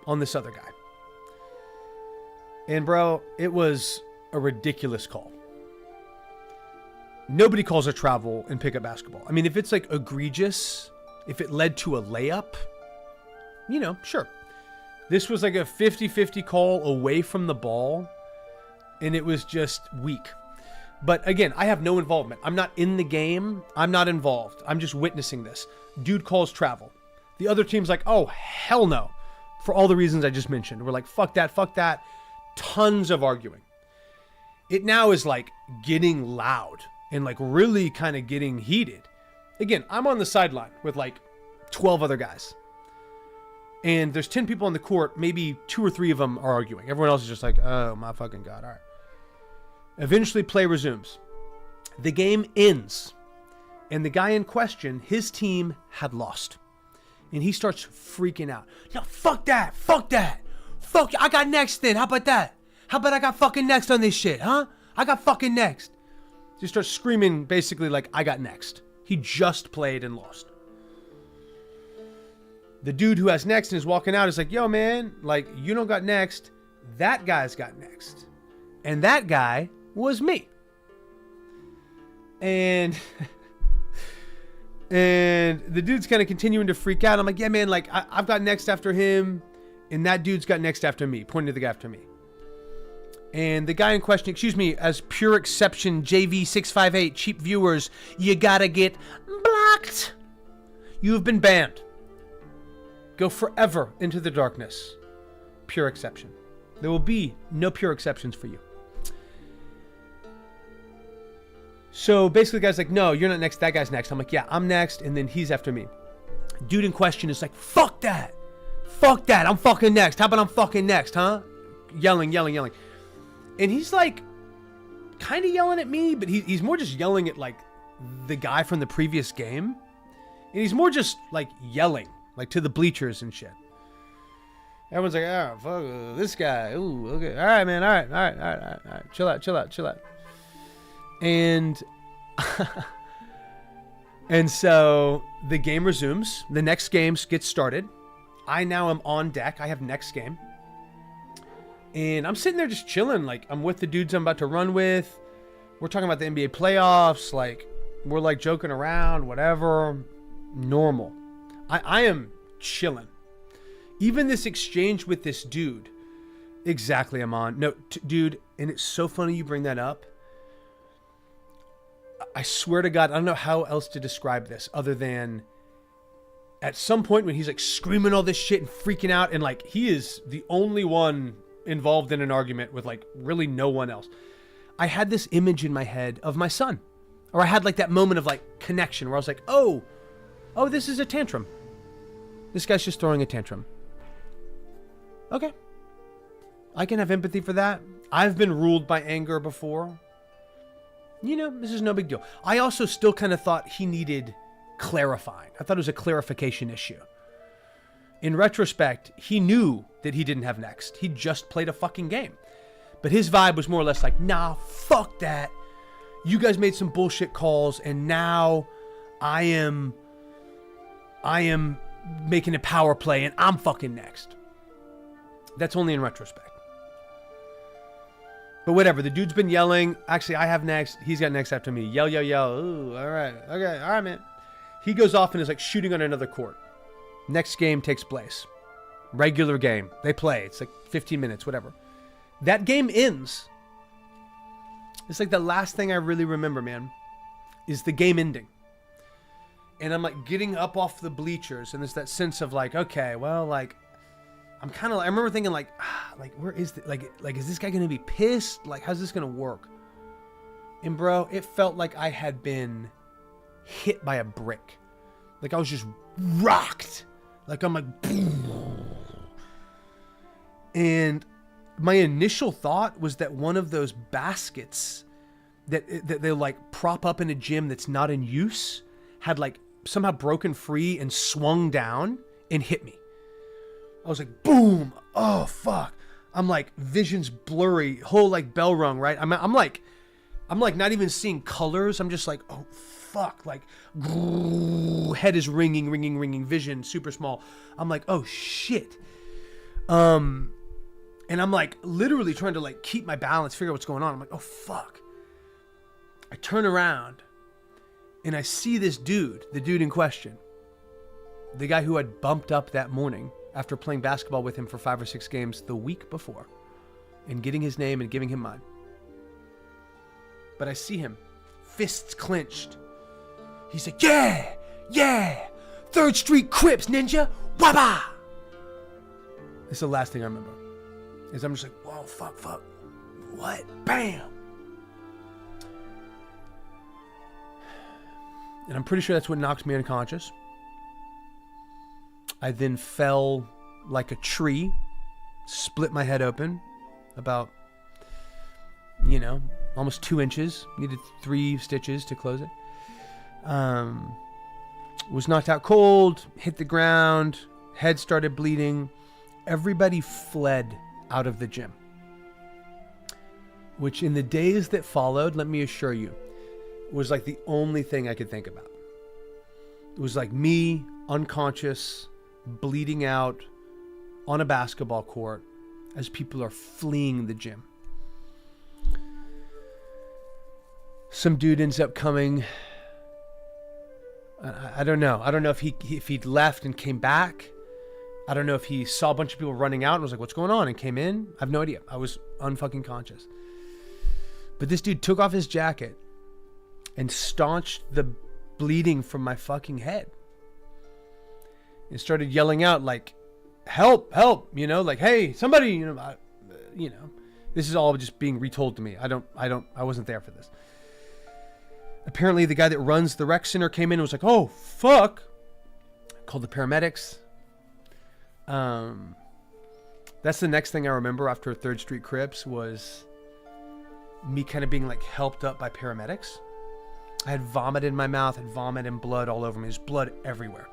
on this other guy. And bro, it was a ridiculous call. Nobody calls a travel in pickup basketball. I mean, if it's like egregious, if it led to a layup, sure. This was like a 50-50 call away from the ball, and it was just weak. But again, I have no involvement. I'm not in the game. I'm not involved. I'm just witnessing this. Dude calls travel. The other team's like, oh, hell no. For all the reasons I just mentioned. We're like, fuck that, fuck that. Tons of arguing. It now is like getting loud and like really kind of getting heated. Again, I'm on the sideline with like 12 other guys. And there's 10 people on the court. Maybe 2 or 3 of them are arguing. Everyone else is just like, oh my fucking God. All right. Eventually, play resumes. The game ends. And the guy in question, his team had lost. And he starts freaking out. No, fuck that. Fuck that. Fuck, I got next then. How about that? How about I got fucking next on this shit, huh? I got fucking next. He starts screaming basically like, I got next. He just played and lost. The dude who has next and is walking out is like, yo, man, like, you don't got next. That guy's got next. And that guy was me. And the dude's kind of continuing to freak out. I'm like, yeah, man, like I've got next after him, and that dude's got next after me, pointing to the guy after me. And the guy in question, excuse me, as pure exception, JV658, cheap viewers, you gotta get blocked. You have been banned. Go forever into the darkness. Pure exception. There will be no pure exceptions for you. So basically the guy's like, no, you're not next. That guy's next. I'm like, yeah, I'm next. And then he's after me. Dude in question is like, fuck that. Fuck that. I'm fucking next. How about I'm fucking next, huh? Yelling. And he's like kind of yelling at me, but he's more just yelling at like the guy from the previous game. And he's more just like yelling, like to the bleachers and shit. Everyone's like, oh, fuck this guy. Ooh, okay. All right, man. All right. Chill out. And and so the game resumes. The next game gets started. I now am on deck. I have next game. And I'm sitting there just chilling. Like, I'm with the dudes I'm about to run with. We're talking about the NBA playoffs. Like, we're like joking around, whatever. Normal. I am chilling. Even this exchange with this dude. Exactly, Amon. No, dude, and it's so funny you bring that up. I swear to God, I don't know how else to describe this other than at some point when he's like screaming all this shit and freaking out, and like he is the only one involved in an argument with like really no one else. I had this image in my head of my son. Or I had like that moment of like connection where I was like, oh, this is a tantrum. This guy's just throwing a tantrum. Okay. I can have empathy for that. I've been ruled by anger before. You know, this is no big deal. I also still kind of thought he needed clarifying. I thought it was a clarification issue. In retrospect, he knew that he didn't have next. He just played a fucking game. But his vibe was more or less like, nah, fuck that. You guys made some bullshit calls, and now I am making a power play, and I'm fucking next. That's only in retrospect. But whatever, the dude's been yelling. Actually, I have next. He's got next after me. Yell. Ooh, all right. Okay, all right, man. He goes off and is like shooting on another court. Next game takes place. Regular game. They play. It's like 15 minutes, whatever. That game ends. It's like the last thing I really remember, man, is the game ending. And I'm like getting up off the bleachers, and there's that sense of like, okay, well, like, I'm kind of, I remember thinking like, where is the, like, is this guy going to be pissed? Like, how's this going to work? And bro, it felt like I had been hit by a brick. Like I was just rocked. Like I'm like, boom. And my initial thought was that one of those baskets that they like prop up in a gym that's not in use had like somehow broken free and swung down and hit me. I was like, boom. Oh, fuck. I'm like, vision's blurry. Whole like bell rung, right? I'm like not even seeing colors. I'm just like, oh, fuck. Like, head is ringing. Vision, super small. I'm like, oh, shit. And I'm like literally trying to like keep my balance, figure out what's going on. I'm like, oh, fuck. I turn around and I see this dude, the dude in question, the guy who had bumped up that morning after playing basketball with him for 5 or 6 games the week before and getting his name and giving him mine. But I see him, fists clenched. He's like, yeah, 3rd Street Crips, ninja, waba. It's the last thing I remember. Is I'm just like, whoa, fuck, what? Bam. And I'm pretty sure that's what knocked me unconscious. I then fell like a tree, split my head open about, almost 2 inches. Needed 3 stitches to close it. Was knocked out cold, hit the ground, head started bleeding. Everybody fled out of the gym. Which in the days that followed, let me assure you, was like the only thing I could think about. It was like me, unconscious, bleeding out on a basketball court as people are fleeing the gym. Some dude ends up coming. I don't know. I don't know if he'd left and came back. I don't know if he saw a bunch of people running out and was like, what's going on? And came in. I have no idea. I was unfucking conscious. But this dude took off his jacket and staunched the bleeding from my fucking head. And started yelling out like, help, like, hey, somebody, this is all just being retold to me. I wasn't there for this. Apparently the guy that runs the rec center came in and was like, oh, fuck. Called the paramedics. That's the next thing I remember after 3rd Street Crips was me kind of being like helped up by paramedics. I had vomit in my mouth, had vomit and blood all over me. There's blood everywhere.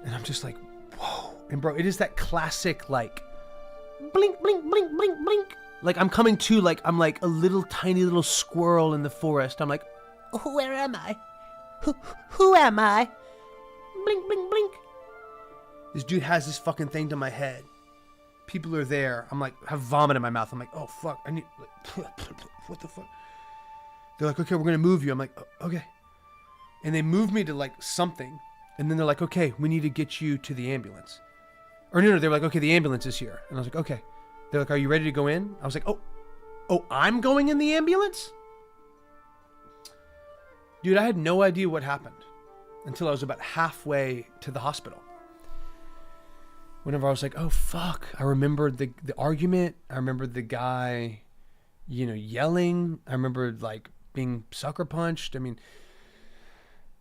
And I'm just like, whoa. And bro, it is that classic, like, blink, blink, blink, blink, blink. Like I'm coming to, like, I'm like a little tiny little squirrel in the forest. I'm like, where am I? Who am I? Blink, blink, blink. This dude has this fucking thing to my head. People are there. I'm like, have vomit in my mouth. I'm like, oh fuck, I need, like, what the fuck? They're like, okay, we're gonna move you. I'm like, okay. And they move me to like something. And then they're like, okay, we need to get you to the ambulance. Or no, they were like, okay, the ambulance is here. And I was like, okay. They're like, are you ready to go in? I was like, oh, I'm going in the ambulance? Dude, I had no idea what happened until I was about halfway to the hospital. Whenever I was like, oh fuck, I remembered the argument. I remembered the guy, you know, yelling. I remembered like being sucker punched. I mean,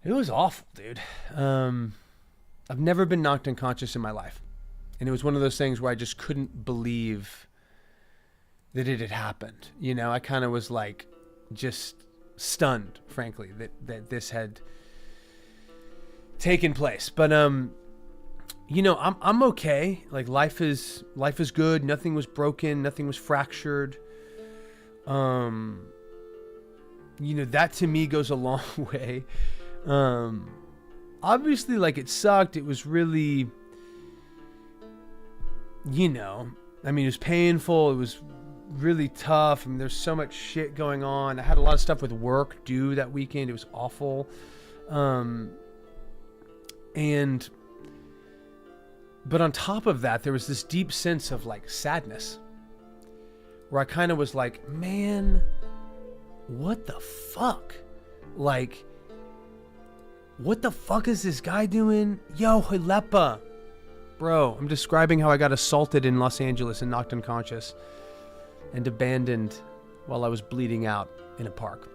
it was awful, dude. I've never been knocked unconscious in my life. And it was one of those things where I just couldn't believe that it had happened. You know, I kind of was like just stunned, frankly, that this had taken place. But you know, I'm okay. Like life is good. Nothing was broken. Nothing was fractured. You know, that to me goes a long way. Obviously, like it sucked. It was really, you know, I mean, it was painful. It was really tough. I mean, there's so much shit going on. I had a lot of stuff with work due that weekend. It was awful. But on top of that, there was this deep sense of like sadness where I kind of was like, man, what the fuck? Like, what the fuck is this guy doing? Yo, Hilepa. Bro, I'm describing how I got assaulted in Los Angeles and knocked unconscious and abandoned while I was bleeding out in a park.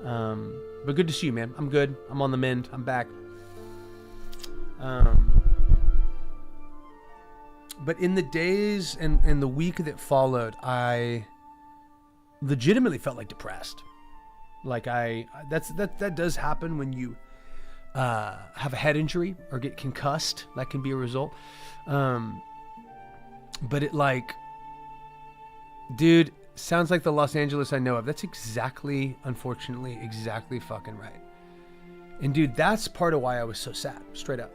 But good to see you, man. I'm good. I'm on the mend. I'm back. But in the days and the week that followed, I legitimately felt like depressed. Like that does happen when you have a head injury or get concussed. That can be a result. But it like, dude, sounds like the Los Angeles I know of. That's exactly, unfortunately, exactly fucking right. And dude, that's part of why I was so sad, straight up.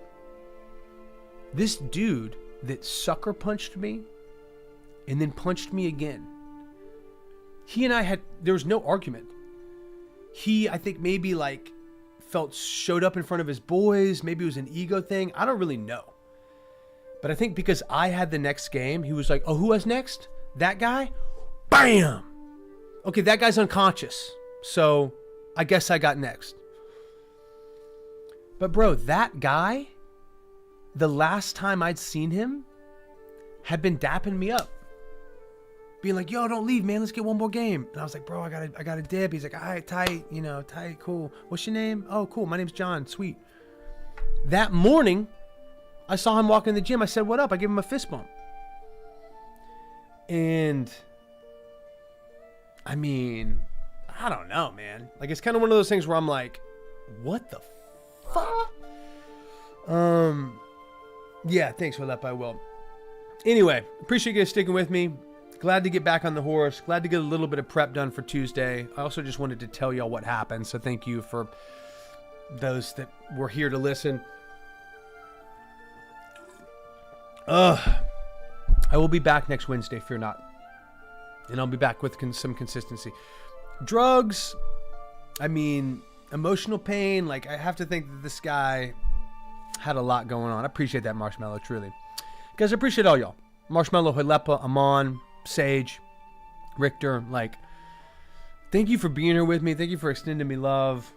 This dude that sucker punched me and then punched me again. He and I there was no argument. He, I think maybe like showed up in front of his boys. Maybe it was an ego thing. I don't really know. But I think because I had the next game, he was like, oh, who has next? That guy? Bam! Okay, that guy's unconscious. So I guess I got next. But bro, that guy, the last time I'd seen him, had been dapping me up. Being like, yo, don't leave, man. Let's get one more game. And I was like, bro, I got a dip. He's like, all right, tight, tight, cool. What's your name? Oh, cool. My name's John. Sweet. That morning, I saw him walk in the gym. I said, what up? I gave him a fist bump. And I mean, I don't know, man. Like, it's kind of one of those things where I'm like, what the fuck? Yeah, thanks for that. I will. Anyway, appreciate you guys sticking with me. Glad to get back on the horse. Glad to get a little bit of prep done for Tuesday. I also just wanted to tell y'all what happened. So thank you for those that were here to listen. I will be back next Wednesday, fear not. And I'll be back with some consistency. Drugs, I mean, emotional pain. Like, I have to think that this guy had a lot going on. I appreciate that, Marshmallow, truly. Guys, I appreciate all y'all. Marshmallow, Hilepa, Amon, Sage, Richter. Like, thank you for being here with me. Thank you for extending me love.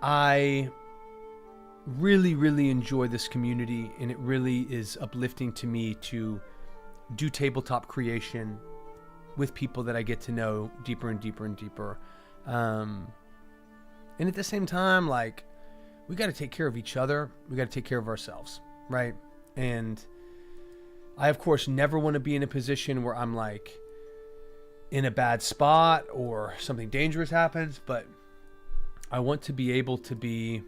I really, really enjoy this community, and it really is uplifting to me to do tabletop creation with people that I get to know deeper and deeper and deeper. And at the same time, like, we got to take care of each other. We got to take care of ourselves, right? And I, of course, never want to be in a position where I'm like in a bad spot or something dangerous happens, but I want to be able to be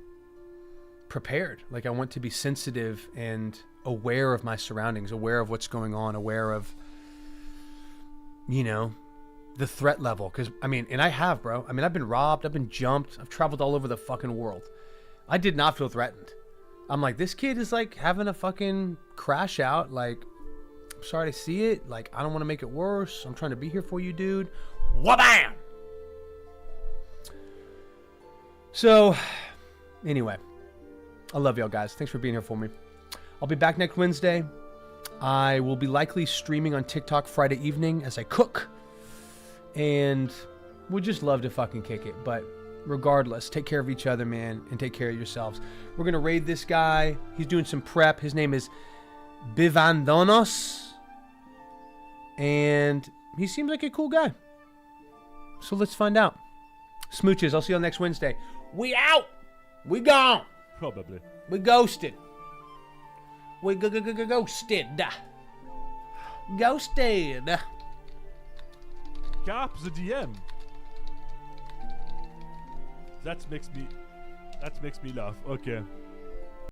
prepared. Like, I want to be sensitive and aware of my surroundings, aware of what's going on, aware of, you know, the threat level. Because, I mean, and I have, bro. I mean, I've been robbed. I've been jumped. I've traveled all over the fucking world. I did not feel threatened. I'm like, this kid is, like, having a fucking crash out. Like, I'm sorry to see it. Like, I don't want to make it worse. I'm trying to be here for you, dude. Wha-bam! So, anyway. I love y'all, guys. Thanks for being here for me. I'll be back next Wednesday. I will be likely streaming on TikTok Friday evening as I cook. And would just love to fucking kick it. But regardless, take care of each other, man. And take care of yourselves. We're going to raid this guy. He's doing some prep. His name is Bivandonos. And he seems like a cool guy. So let's find out. Smooches, I'll see you next Wednesday. We out. We gone. Probably. We ghosted. We ghosted. Ghosted. Cap the DM. That makes me laugh. Okay.